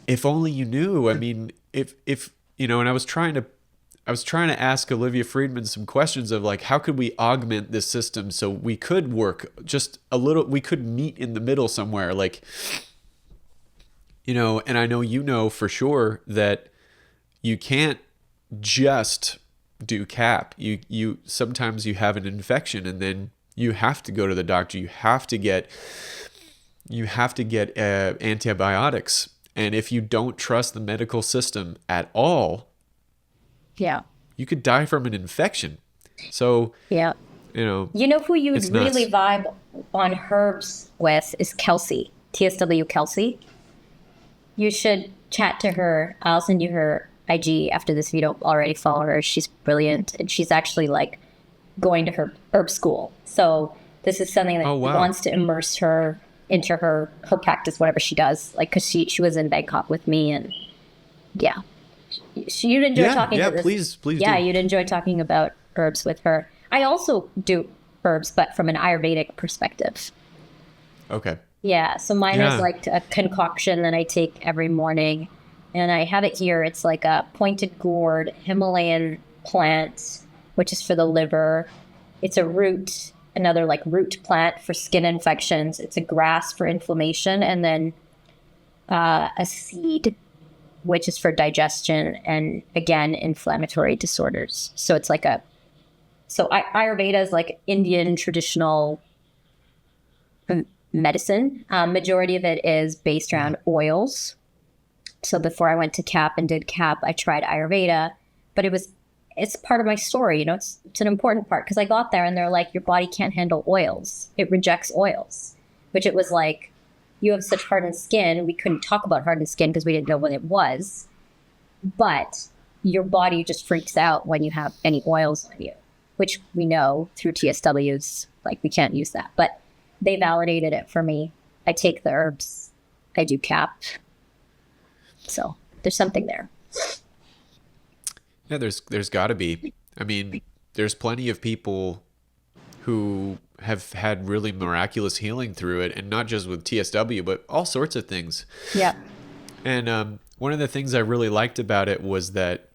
if only you knew. I mean, if and I was trying to ask Olivia Friedman some questions of how could we augment this system so we could work just a little, we could meet in the middle somewhere, and I know for sure that you can't just do CAP. You sometimes you have an infection and then You have to go to the doctor. You have to get antibiotics. And if you don't trust the medical system at all, Yeah. you could die from an infection. So, Yeah. you know who you would it's really nuts. vibe on herbs with is Kelsey, TSW Kelsey. You should chat to her. I'll send you her IG after this if you don't already follow her. She's brilliant. And she's actually like going to her herb school. So this is something that Oh, wow. wants to immerse her into her practice, whatever she does. Like, because she was in Bangkok with me, and yeah. You'd enjoy talking to this. Please Yeah, do. you'd enjoy talking about herbs with her. I also do herbs, but from an Ayurvedic perspective. Okay. Yeah, so mine Yeah. is like a concoction that I take every morning. And I have it here. It's like a pointed gourd Himalayan plant, which is for the liver. It's a root, another like root plant for skin infections. It's a grass for inflammation. And then a seed, which is for digestion and, again, inflammatory disorders. So it's like Ayurveda is like Indian traditional medicine. Majority of it is based around oils. So before I went to CAP and did CAP, I tried Ayurveda, but it's part of my story. It's an important part because I got there and they're like, your body can't handle oils. It rejects oils, which it was like, you have such hardened skin. We couldn't talk about hardened skin because we didn't know what it was, but your body just freaks out when you have any oils on you, which we know through TSWs, like we can't use that, but they validated it for me. I take the herbs. I do CAP. So there's something there. Yeah, there's got to be. I mean, there's plenty of people who have had really miraculous healing through it, and not just with TSW, but all sorts of things. Yeah. And one of the things I really liked about it was that,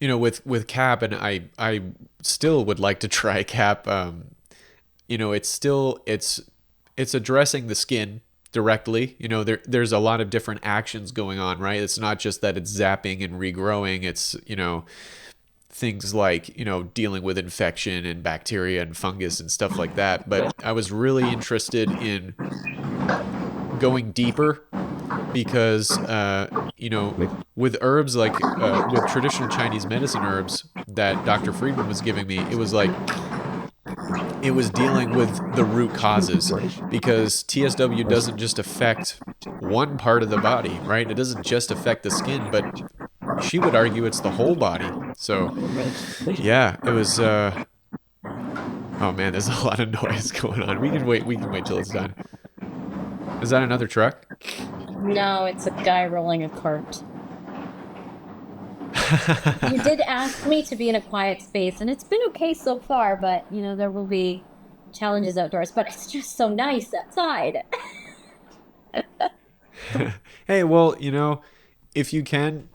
with CAP, and I still would like to try CAP. It's addressing the skin directly. There's a lot of different actions going on, right? It's not just that it's zapping and regrowing. It's, things like, dealing with infection and bacteria and fungus and stuff like that. But I was really interested in going deeper because, with herbs, like with traditional Chinese medicine herbs that Dr. Friedman was giving me, it was like, it was dealing with the root causes, because TSW doesn't just affect one part of the body, right? It doesn't just affect the skin, but she would argue it's the whole body. So, yeah, it was. Oh man, there's a lot of noise going on. We can wait till it's done. Is that another truck? No, it's a guy rolling a cart. You did ask me to be in a quiet space, and it's been okay so far, but, there will be challenges outdoors, but it's just so nice outside. Hey, well, if you can,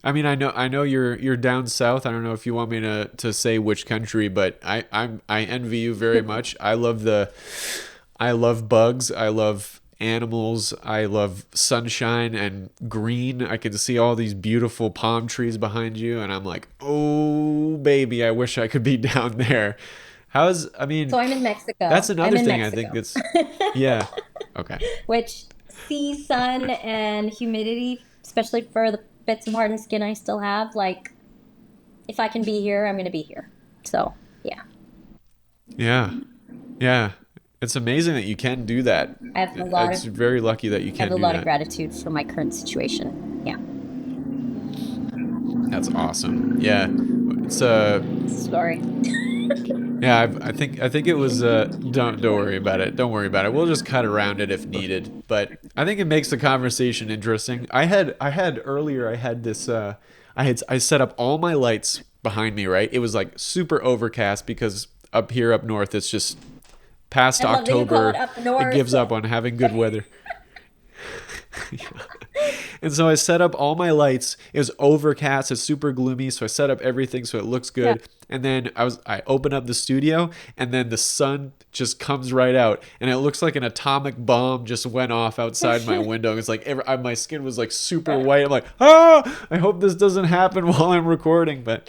I mean, I know you're down south. I don't know if you want me to say which country, but I envy you very much. I love bugs. I love animals. I love sunshine and green. I can see all these beautiful palm trees behind you, and I'm like, oh baby, I wish I could be down there. So I'm in Mexico. That's another thing Mexico. I think that's, yeah. Okay. Which, sea, sun, and humidity, especially for the bits of hardened skin I still have, like, if I can be here, I'm going to be here. So, yeah. Yeah. Yeah. It's amazing that you can do that. It's very lucky that you can do that. I have a lot of gratitude for my current situation. Yeah. That's awesome. Yeah. It's Sorry. Yeah, I think it was don't worry about it. Don't worry about it. We'll just cut around it if needed. But I think it makes the conversation interesting. I had this I set up all my lights behind me, right? It was like super overcast because up north it's just past October. It gives up on having good weather. Yeah. And so I set up all my lights. It was overcast. It's super gloomy. So I set up everything so it looks good. Yeah. And then I open up the studio, and then the sun just comes right out, and it looks like an atomic bomb just went off outside my window. It's like my skin was like super white. I'm like, I hope this doesn't happen while I'm recording. But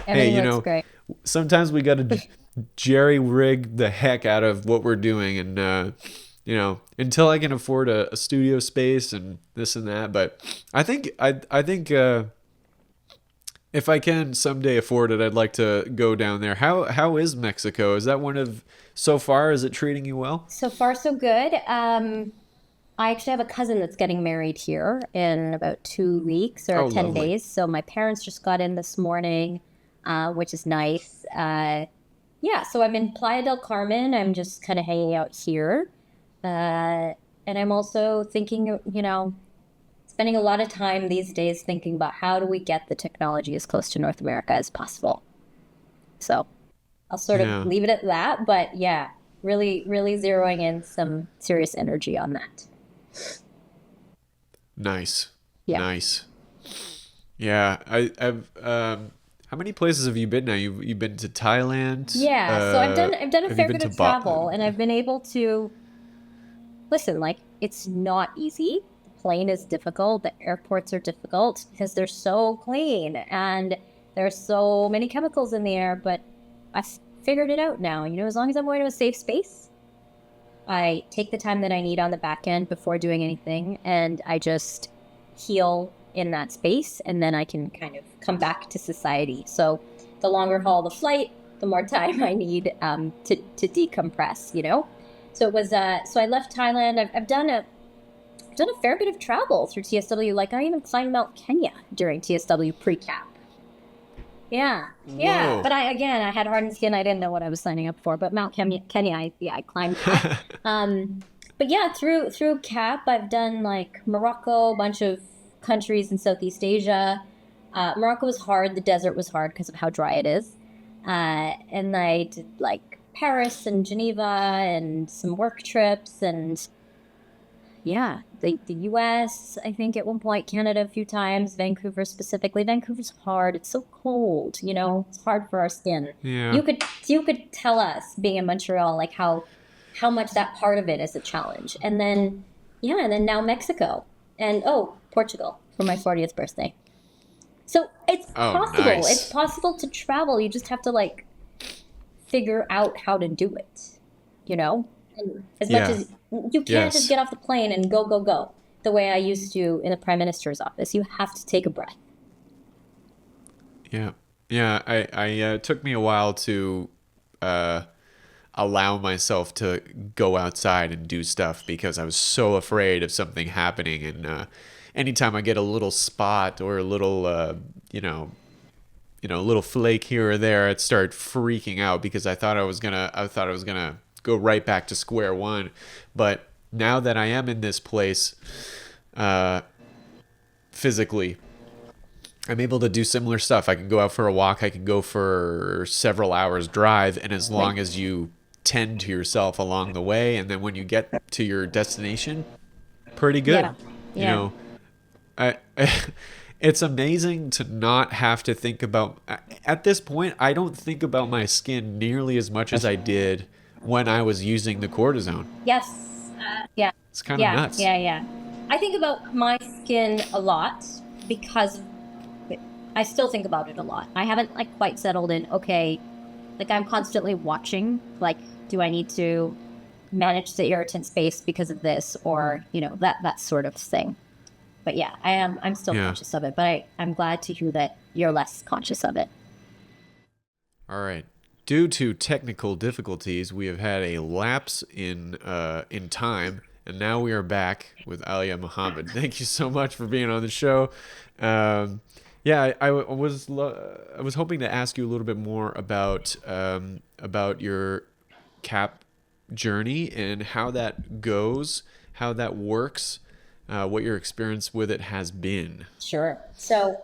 hey, Everything looks great. sometimes we got to jerry rig the heck out of what we're doing, and until I can afford a studio space and this and that. But I think if I can someday afford it, I'd like to go down there. How is Mexico? Is that one of so far? Is it treating you well? So far, so good. I actually have a cousin that's getting married here in about 2 weeks or Oh, 10 lovely. days. So my parents just got in this morning, which is nice. Yeah, so I'm in Playa del Carmen. I'm just kind of hanging out here. And I'm also thinking, spending a lot of time these days thinking about how do we get the technology as close to North America as possible. So I'll sort of Yeah. leave it at that. But yeah, really, really zeroing in some serious energy on that. Nice. Yeah. Nice. Yeah. I've how many places have you been now? You've been to Thailand. Yeah, so I've done a Have you fair been bit to of travel and I've been able to listen, like it's not easy. The plane is difficult, the airports are difficult because they're so clean and there's so many chemicals in the air, but I've figured it out now. As long as I'm going to a safe space, I take the time that I need on the back end before doing anything and I just heal in that space and then I can kind of come back to society. So the longer haul the flight, the more time I need to decompress. So it was so I left Thailand. I've done a fair bit of travel through TSW. Like I even climbed Mount Kenya during TSW pre-cap. Yeah, yeah. Whoa. But I had hardened skin. I didn't know what I was signing up for. But Kenya, I climbed that. Um, but yeah, through CAP, I've done like Morocco, a bunch of countries in Southeast Asia. Morocco was hard. The desert was hard because of how dry it is. And I did like Paris and Geneva and some work trips and yeah, the US, I think at one point, Canada a few times, Vancouver specifically. Vancouver's hard. It's so cold. It's hard for our skin. Yeah. You could tell us being in Montreal like how much that part of it is a challenge. And then yeah, and then now Mexico. And oh, Portugal for my 40th birthday. So it's Oh, possible. It's nice. possible to travel. You just have to like figure out how to do it, you know? And as much Yeah. as you can't just Yes. get off the plane and go, go, go the way I used to in the prime minister's office. You have to take a breath. Yeah. Yeah. It took me a while to uh, allow myself to go outside and do stuff because I was so afraid of something happening. And anytime I get a little spot or a little, a little flake here or there, I'd start freaking out because I thought I was gonna go right back to square one. But now that I am in this place, uh, physically, I'm able to do similar stuff. I can go out for a walk. I can go for several hours drive, and as Like, long as you tend to yourself along the way, and then when you get to your destination, pretty yeah, good. You yeah. know, I, it's amazing to not have to think about. At this point, I don't think about my skin nearly as much as I did when I was using the cortisone. Yes. Yeah. It's kind of Yeah. nuts. Yeah. Yeah. I think about my skin a lot because I still think about it a lot. I haven't like quite settled in, okay, like I'm constantly watching, like, do I need to manage the irritant space because of this or, that sort of thing. But yeah, I'm still Yeah. conscious of it, but I'm glad to hear that you're less conscious of it. All right. Due to technical difficulties, we have had a lapse in time, and now we are back with Aliyah Mohamed. Thank you so much for being on the show. Yeah, I was hoping to ask you a little bit more about your cap journey and how that goes, how that works, what your experience with it has been. Sure. So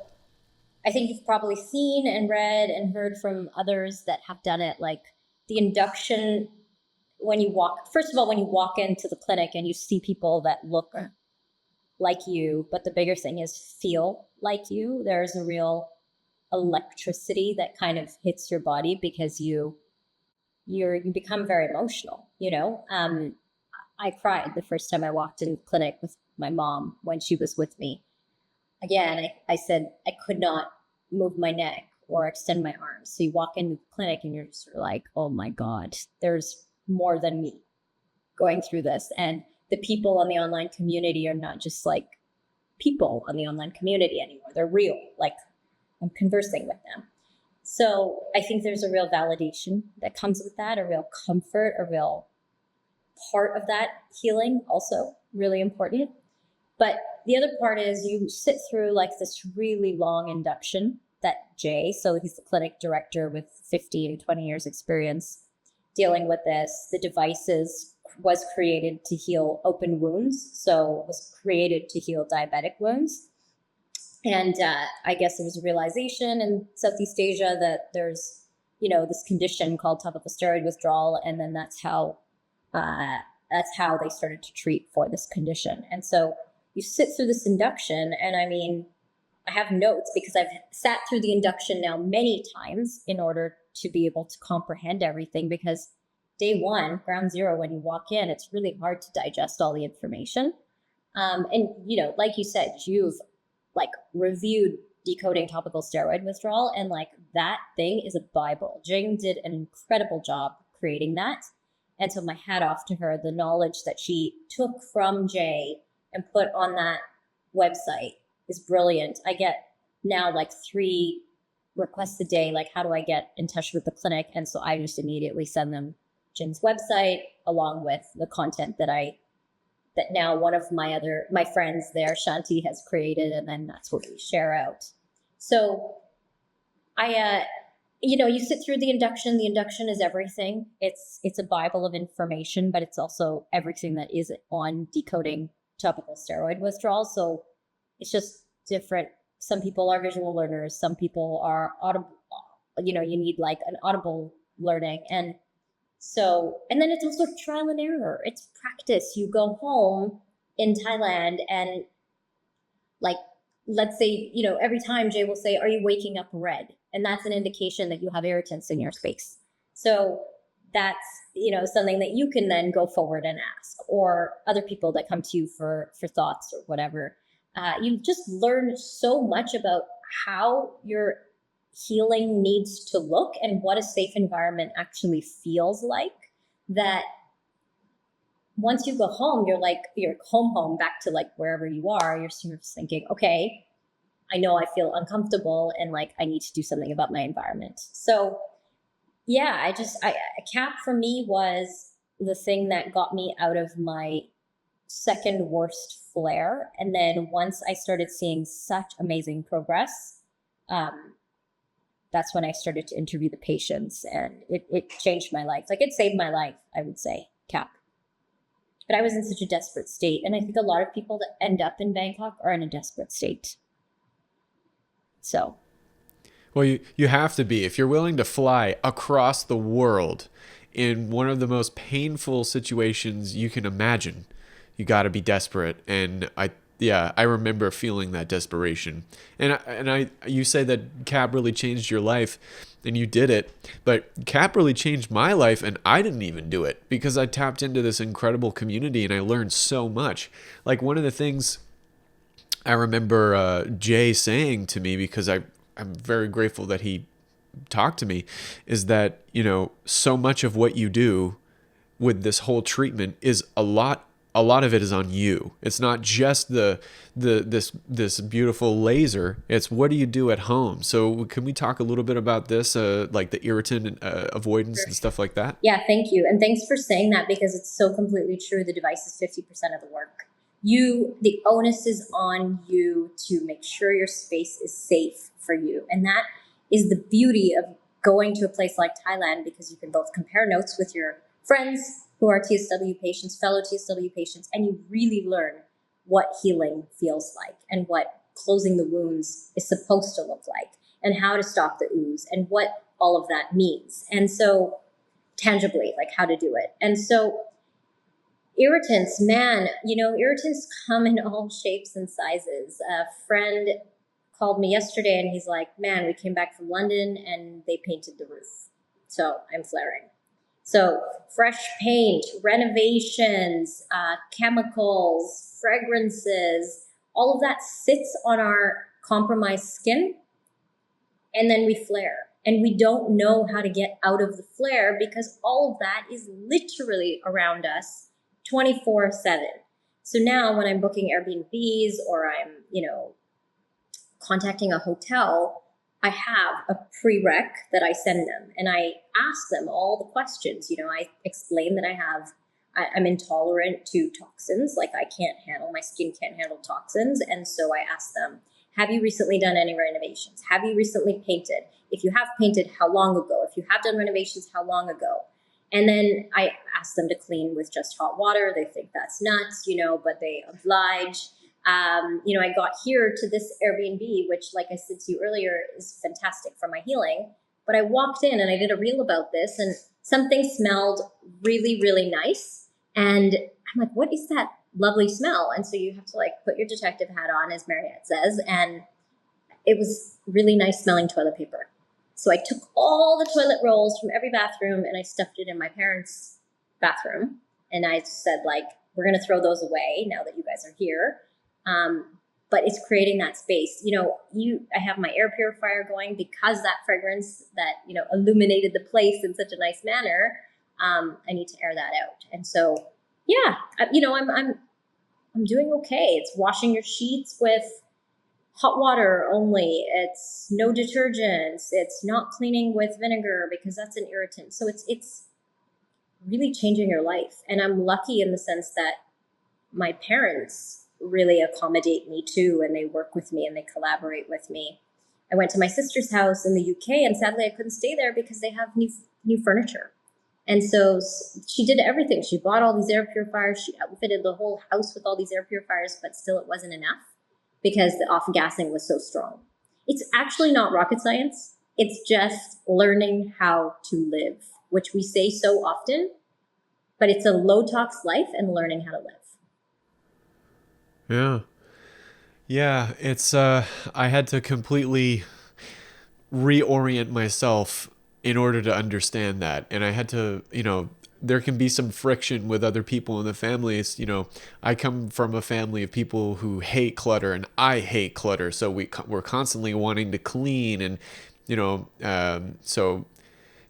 I think you've probably seen and read and heard from others that have done it, like the induction when you walk, first of all, when you walk into the clinic and you see people that look like you, but the bigger thing is feel like you, there's a real electricity that kind of hits your body because you become very emotional. I cried the first time I walked in clinic with my mom when she was with me. Again, I said I could not move my neck or extend my arms. So you walk into the clinic and you're just sort of like, oh my God, there's more than me going through this. And the people on the online community are not just like people on the online community anymore. They're real. Like, I'm conversing with them. So I think there's a real validation that comes with that, a real comfort, a real part of that healing, also really important. But the other part is you sit through like this really long induction that Jay, so he's the clinic director with 15, 20 years experience dealing with this. The devices was created to heal open wounds. So it was created to heal diabetic wounds. And I guess there was a realization in Southeast Asia that there's, this condition called topical steroid withdrawal. And then that's how they started to treat for this condition. And so you sit through this induction, and I mean, I have notes because I've sat through the induction now many times in order to be able to comprehend everything, because day one, ground zero, when you walk in, it's really hard to digest all the information. And, like you said, you've like reviewed Decoding Topical Steroid Withdrawal, and like that thing is a Bible. Jing did an incredible job creating that. And so my hat off to her. The knowledge that she took from Jay and put on that website is brilliant. I get now like 3 requests a day, like how do I get in touch with the clinic? And so I just immediately send them Jim's website along with the content that now one of my friends there, Shanti, has created, and then that's what we share out. So you sit through the induction. The induction is everything. It's a Bible of information, but it's also everything that is on decoding topical steroid withdrawal. So it's just different. Some people are visual learners. Some people are audible. You need like an audible learning. And then it's also trial and error. It's practice. You go home in Thailand and like, let's say, every time Jay will say, are you waking up red? And that's an indication that you have irritants in your space. So that's, something that you can then go forward and ask, or other people that come to you for thoughts or whatever. You've just learned so much about how your healing needs to look and what a safe environment actually feels like, that once you go home, you're home back to like wherever you are, you're sort of thinking, okay, I know I feel uncomfortable and like I need to do something about my environment. So yeah, CAP for me was the thing that got me out of my second worst flare. And then once I started seeing such amazing progress, that's when I started to interview the patients, and it changed my life. Like, it saved my life, I would say, CAP. But I was in such a desperate state. And I think a lot of people that end up in Bangkok are in a desperate state. So. Well, you have to be. If you're willing to fly across the world in one of the most painful situations you can imagine, you got to be desperate. And I remember feeling that desperation. And you say that CAP really changed your life, and you did it. But CAP really changed my life, and I didn't even do it because I tapped into this incredible community and I learned so much. Like, one of the things I remember Jay saying to me, because I'm very grateful that he talked to me, is that, so much of what you do with this whole treatment is a lot of it is on you. It's not just this beautiful laser. It's what do you do at home? So can we talk a little bit about this, like the irritant avoidance and stuff like that? Yeah, thank you. And thanks for saying that, because it's so completely true. The device is 50% of the work. The onus is on you to make sure your space is safe for you. And that is the beauty of going to a place like Thailand, because you can both compare notes with your friends who are TSW patients, fellow TSW patients, and you really learn what healing feels like and what closing the wounds is supposed to look like and how to stop the ooze and what all of that means. And so tangibly, like how to do it. And so irritants, man, irritants come in all shapes and sizes. A friend called me yesterday and he's like, man, we came back from London and they painted the roof. So I'm flaring. So fresh paint, renovations, chemicals, fragrances, all of that sits on our compromised skin. and then we flare. And we don't know how to get out of the flare because all of that is literally around us 24/7. So now when I'm booking Airbnbs or I'm, contacting a hotel, I have a prereq that I send them and I ask them all the questions. I explain that I'm intolerant to toxins. Like my skin can't handle toxins. And so I ask them, have you recently done any renovations? Have you recently painted? If you have painted, how long ago? If you have done renovations, how long ago? And then I ask them to clean with just hot water. They think that's nuts, but they oblige. I got here to this Airbnb, which, like I said to you earlier, is fantastic for my healing. But I walked in and I did a reel about this, and something smelled really, really nice. And I'm like, what is that lovely smell? And so you have to put your detective hat on, as Mariette says. And it was really nice smelling toilet paper. So I took all the toilet rolls from every bathroom and I stuffed it in my parents' bathroom. And I said, we're going to throw those away now that you guys are here. But it's creating that space. I have my air purifier going because that fragrance that, illuminated the place in such a nice manner. I need to air that out. And so, yeah, I'm doing okay. It's washing your sheets with hot water only. It's no detergents. It's not cleaning with vinegar because that's an irritant. So it's really changing your life. And I'm lucky in the sense that my parents really accommodate me too, and they work with me and they collaborate with me. I went to my sister's house in the UK, and sadly I couldn't stay there because they have new furniture. And so she did everything. She bought all these air purifiers. She outfitted the whole house with all these air purifiers, but still it wasn't enough because the off-gassing was so strong. It's actually not rocket science. It's just learning how to live, which we say so often, but it's a low-tox life and learning how to live. Yeah. Yeah, it's I had to completely reorient myself in order to understand that. And I had to, there can be some friction with other people in the family. It's, I come from a family of people who hate clutter, and I hate clutter. So we're constantly wanting to clean, and, so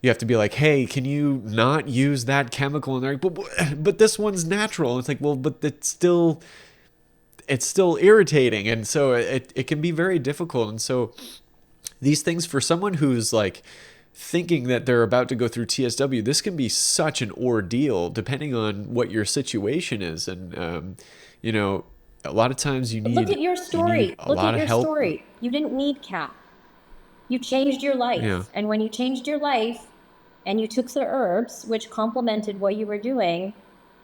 you have to be like, hey, can you not use that chemical in there? But this one's natural. It's like, well, but it's still irritating. And so it can be very difficult. And so these things, for someone who's thinking that they're about to go through TSW, this can be such an ordeal depending on what your situation is. And, a lot of times look at your story. Look at your story. You didn't need CAP. You changed your life. Yeah. And when you changed your life and you took the herbs, which complemented what you were doing,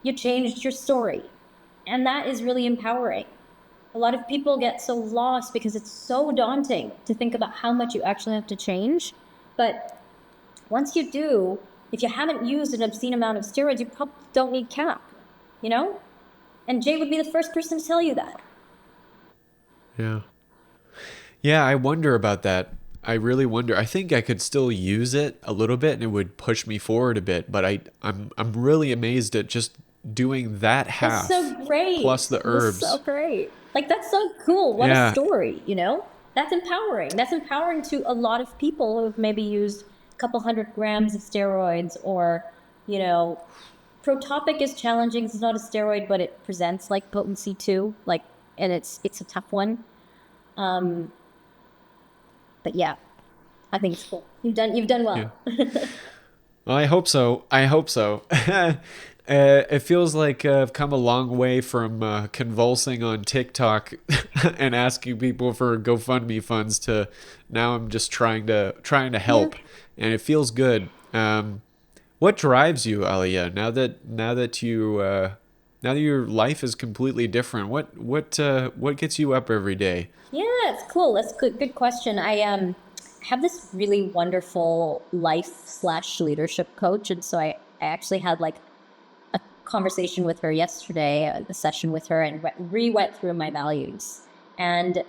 you changed your story. And that is really empowering. A lot of people get so lost because it's so daunting to think about how much you actually have to change. But once you do, if you haven't used an obscene amount of steroids, you probably don't need CAP, And Jay would be the first person to tell you that. Yeah. Yeah, I wonder about that. I really wonder. I think I could still use it a little bit and it would push me forward a bit, but I'm really amazed at just doing that half. That's so great. Plus the herbs. That's so great. That's so cool. What a story, That's empowering. That's empowering to a lot of people who've maybe used a couple 100 grams of steroids, or, Protopic is challenging. It's not a steroid, but it presents like potency too. And it's a tough one. But yeah, I think it's cool. You've done well. Yeah. Well, I hope so. It feels like I've come a long way from convulsing on TikTok and asking people for GoFundMe funds to now I'm just trying to help, and it feels good. What drives you, Aliyah? Now that your life is completely different, what gets you up every day? Yeah, it's cool. That's good question. I have this really wonderful life/leadership coach, and so I actually had a conversation with her yesterday, a session with her, and went through my values. And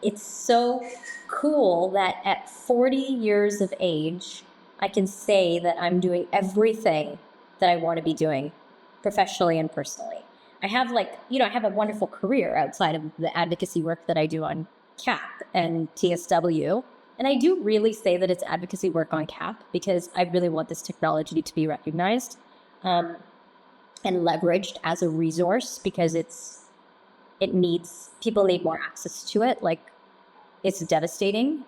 it's so cool that at 40 years of age, I can say that I'm doing everything that I want to be doing professionally and personally. I have I have a wonderful career outside of the advocacy work that I do on CAP and TSW. And I do really say that it's advocacy work on CAP because I really want this technology to be recognized and leveraged as a resource because people need more access to it. Like, it's devastating.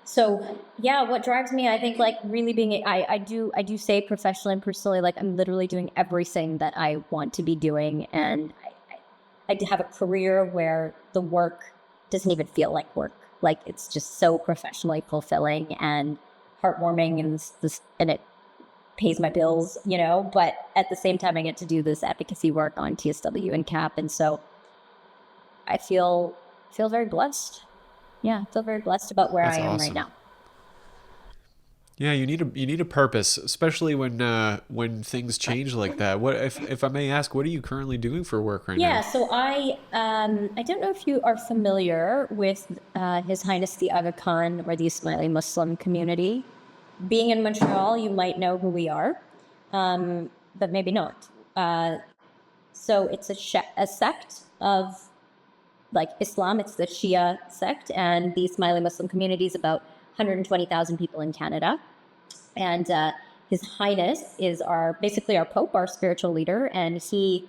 So yeah, what drives me, I think, like really being, I do say professionally and personally, like I'm literally doing everything that I want to be doing. And I have a career where the work doesn't even feel like work. Like, it's just so professionally fulfilling and heartwarming, and it pays my bills, but at the same time, I get to do this advocacy work on TSW and CAP. And so I feel very blessed. Yeah, I feel very blessed about where That's I am awesome. right now. Yeah, you need a purpose, especially when things change like that. What if I may ask, what are you currently doing for work right Yeah, now? so I don't know if you are familiar with His Highness the Aga Khan or the Ismaili Muslim community. Being in Montreal, you might know who we are, but maybe not. So it's a sect of like Islam. It's the Shia sect, and the Ismaili Muslim community is about 120,000 people in Canada. And His Highness is basically our Pope, our spiritual leader, and he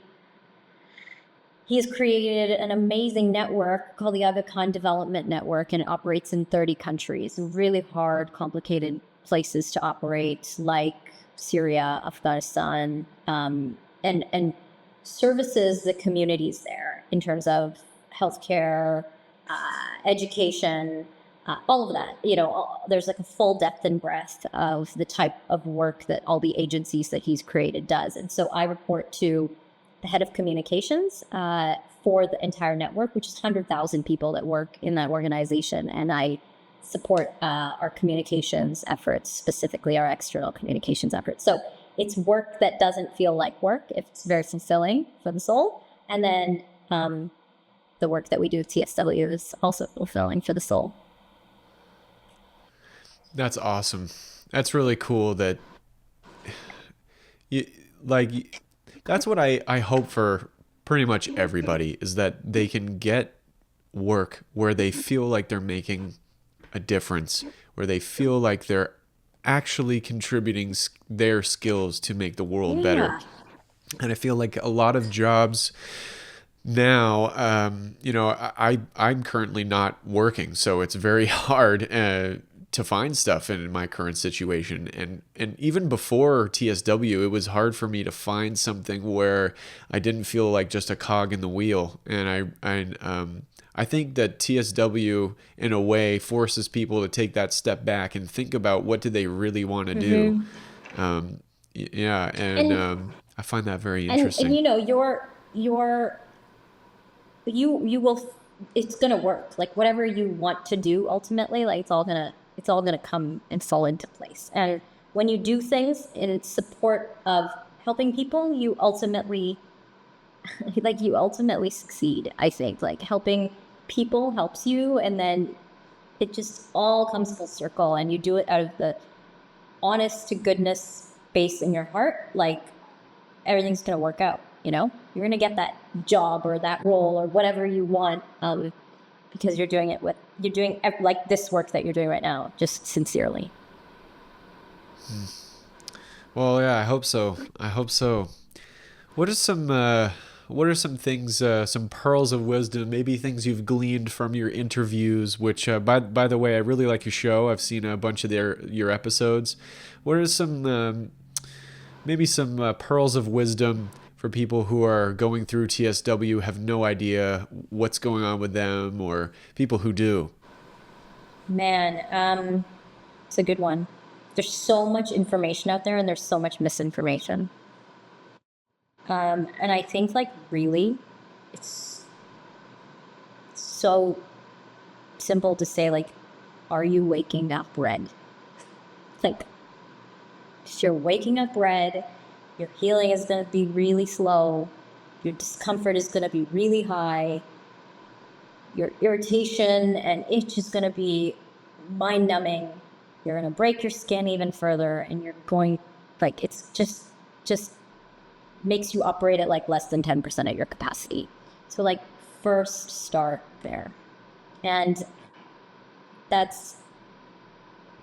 has created an amazing network called the Aga Khan Development Network, and it operates in 30 countries. Really hard, complicated places to operate, like Syria, Afghanistan, and services the communities there in terms of healthcare, education, all of that. There's like a full depth and breadth of the type of work that all the agencies that he's created does. And so I report to the head of communications for the entire network, which is 100,000 people that work in that organization. And I support our communications efforts, specifically our external communications efforts. So it's work that doesn't feel like work. It's very fulfilling for the soul. And then the work that we do with TSW is also fulfilling for the soul. That's awesome. That's really cool that you like that's what I hope for pretty much everybody, is that they can get work where they feel like they're making a difference, where they feel like they're actually contributing their skills to make the world better. And I feel like a lot of jobs now, I'm currently not working, so it's very hard to find stuff in my current situation. And even before TSW, it was hard for me to find something where I didn't feel like just a cog in the wheel. And I think that TSW, in a way, forces people to take that step back and think about what do they really want to do. I find that very interesting. And you will, it's gonna work. Like, whatever you want to do, ultimately, like it's all gonna come and fall into place. And when you do things in support of helping people, you ultimately succeed. I think like helping people helps you, and then it just all comes full circle, and you do it out of the honest to goodness base in your heart. Like, everything's gonna work out. You're gonna get that job or that role or whatever you want, because you're doing like this work that you're doing right now, just sincerely. Well, yeah, I hope so. What are some things, some pearls of wisdom, maybe things you've gleaned from your interviews? Which, by the way, I really like your show. I've seen a bunch of your episodes. What are some maybe some pearls of wisdom for people who are going through TSW, have no idea what's going on with them, or people who do? Man, it's a good one. There's so much information out there, and there's so much misinformation. And I think, like, really, it's so simple to say, like, are you waking up red? Like, if you're waking up red, your healing is going to be really slow. Your discomfort is going to be really high. Your irritation and itch is going to be mind-numbing. You're going to break your skin even further, and you're going, like, it's just makes you operate at like less than 10% of your capacity. So, like, first start there. And that's,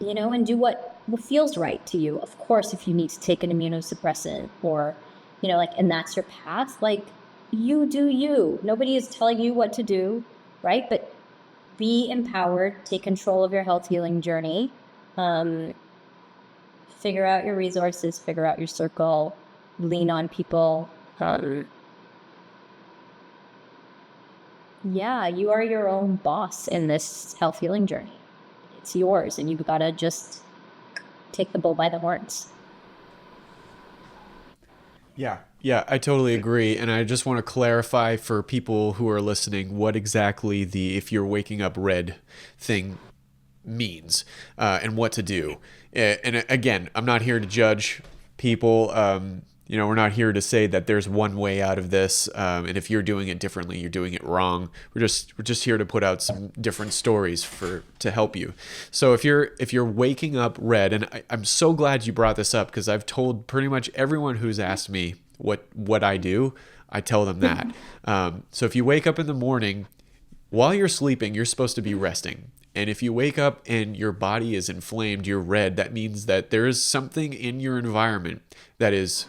and do what feels right to you. Of course, if you need to take an immunosuppressant or, and that's your path, like, you do you. Nobody is telling you what to do, right? But be empowered, take control of your health healing journey, figure out your resources, figure out your circle, lean on people. Yeah, you are your own boss in this health healing journey. It's yours, and you've got to just take the bull by the horns. Yeah, I totally agree. And I just want to clarify for people who are listening what exactly the if you're waking up red thing means and what to do. And again, I'm not here to judge people. We're not here to say that there's one way out of this, and if you're doing it differently, you're doing it wrong. We're just here to put out some different stories to help you. So if you're waking up red, and I'm so glad you brought this up because I've told pretty much everyone who's asked me what I do, I tell them that. So if you wake up in the morning, while you're sleeping, you're supposed to be resting. And if you wake up and your body is inflamed, you're red, that means that there is something in your environment that is,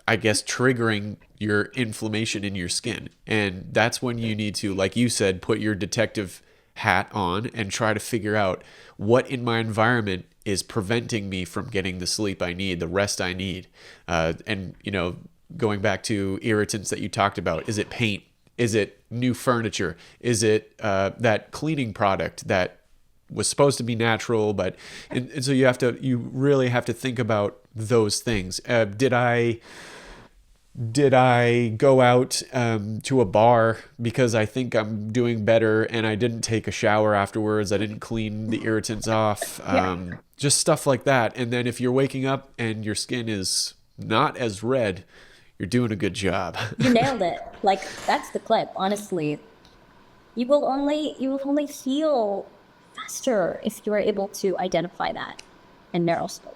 I guess, triggering your inflammation in your skin. And that's when you need to, like you said, put your detective hat on and try to figure out what in my environment is preventing me from getting the sleep I need, the rest I need. And going back to irritants that you talked about, is it paint? Is it new furniture? Is it that cleaning product that was supposed to be natural, and so you really have to think about those things. Did I go out to a bar because I think I'm doing better and I didn't take a shower afterwards? I didn't clean the irritants off. Just stuff like that. And then if you're waking up and your skin is not as red, you're doing a good job. You nailed it. Like, that's the clip. Honestly, you will only feel faster if you are able to identify that and narrow scope.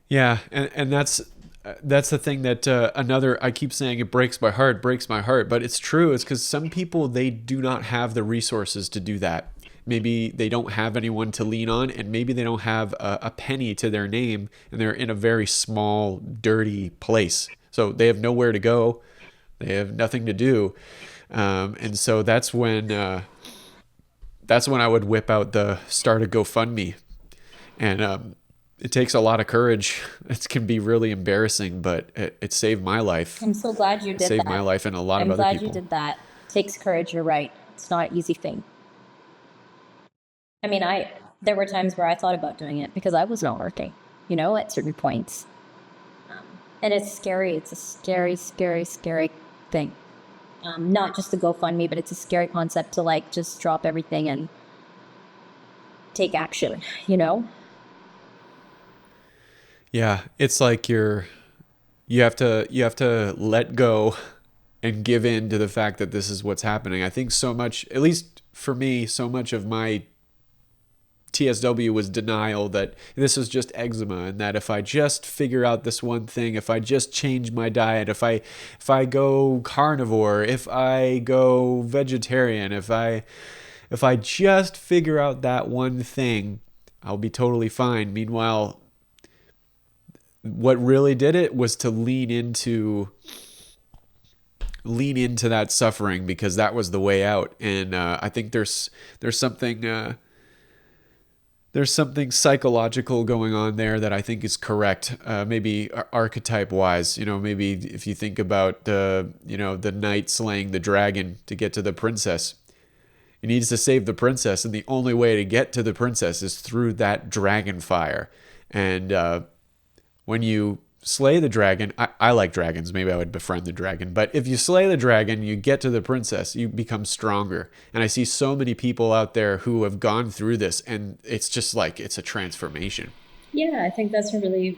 Yeah, and that's the thing that I keep saying it breaks my heart, but it's true. It's because some people, they do not have the resources to do that. Maybe they don't have anyone to lean on, and maybe they don't have a penny to their name, and they're in a very small, dirty place. So they have nowhere to go. They have nothing to do. And so that's when I would start a GoFundMe. And it takes a lot of courage. It can be really embarrassing, but it saved my life. I'm so glad you did that. It saved my life and a lot of other people. I'm glad you did that. It takes courage, you're right. It's not an easy thing. I mean, there were times where I thought about doing it because I was not working, at certain points. And it's scary. It's a scary, scary, scary thing. Not just the GoFundMe, but it's a scary concept to just drop everything and take action, Yeah, it's like you have to let go and give in to the fact that this is what's happening. I think so much, at least for me, so much of my TSW was denial that this is just eczema, and that if I just figure out this one thing, if I just change my diet, if I go carnivore, if I go vegetarian, if I just figure out that one thing, I'll be totally fine. Meanwhile, what really did it was to lean into that suffering, because that was the way out. And I think there's something psychological going on there that I think is correct. Maybe archetype wise, maybe if you think about the knight slaying the dragon to get to the princess, he needs to save the princess, and the only way to get to the princess is through that dragon fire. And when you slay the dragon, I like dragons, maybe I would befriend the dragon, but if you slay the dragon, you get to the princess, you become stronger. And I see so many people out there who have gone through this, and it's just like, it's a transformation. Yeah, I think that's a really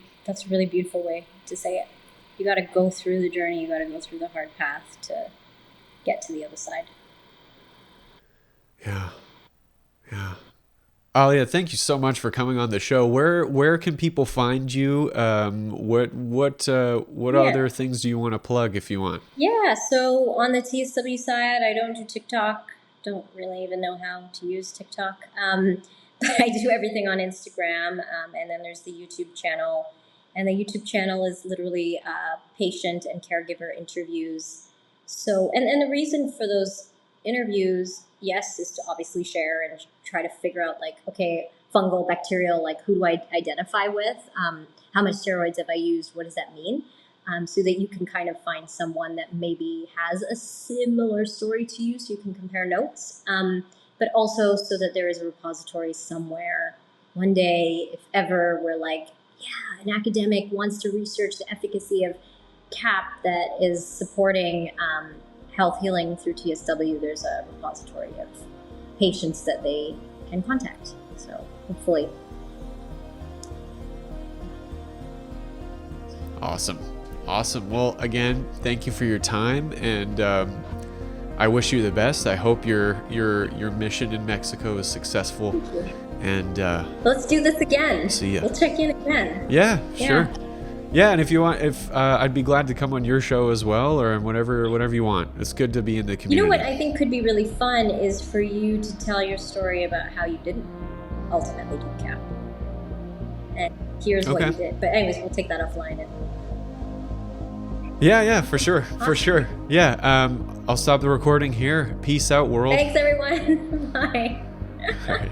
beautiful way to say it. You got to go through the journey, you got to go through the hard path to get to the other side. Yeah. Aliyah, thank you so much for coming on the show. Where can people find you? What other things do you want to plug if you want? Yeah, so on the TSW side, I don't do TikTok. don't really even know how to use TikTok. But I do everything on Instagram, and then there's the YouTube channel. And the YouTube channel is literally patient and caregiver interviews. So, and the reason for those interviews, yes, is to obviously share and try to figure out, like, okay, fungal, bacterial, like, who do I identify with? How much steroids have I used? What does that mean? So that you can kind of find someone that maybe has a similar story to you, so you can compare notes. But also so that there is a repository somewhere. One day, if ever we're like, yeah, an academic wants to research the efficacy of CAP that is supporting health healing through TSW, there's a repository of patients that they can contact. So hopefully. Awesome. Well, again, thank you for your time, and I wish you the best. I hope your mission in Mexico is successful. Thank you. And let's do this again. See ya. We'll check in again. Yeah, sure. Yeah, and if you want, I'd be glad to come on your show as well, or whatever you want. It's good to be in the community. You know what I think could be really fun is for you to tell your story about how you didn't ultimately do CAP. And here's what you did. But anyways, we'll take that offline. Yeah, for sure. For sure. Yeah, I'll stop the recording here. Peace out, world. Thanks, everyone. Bye. All right.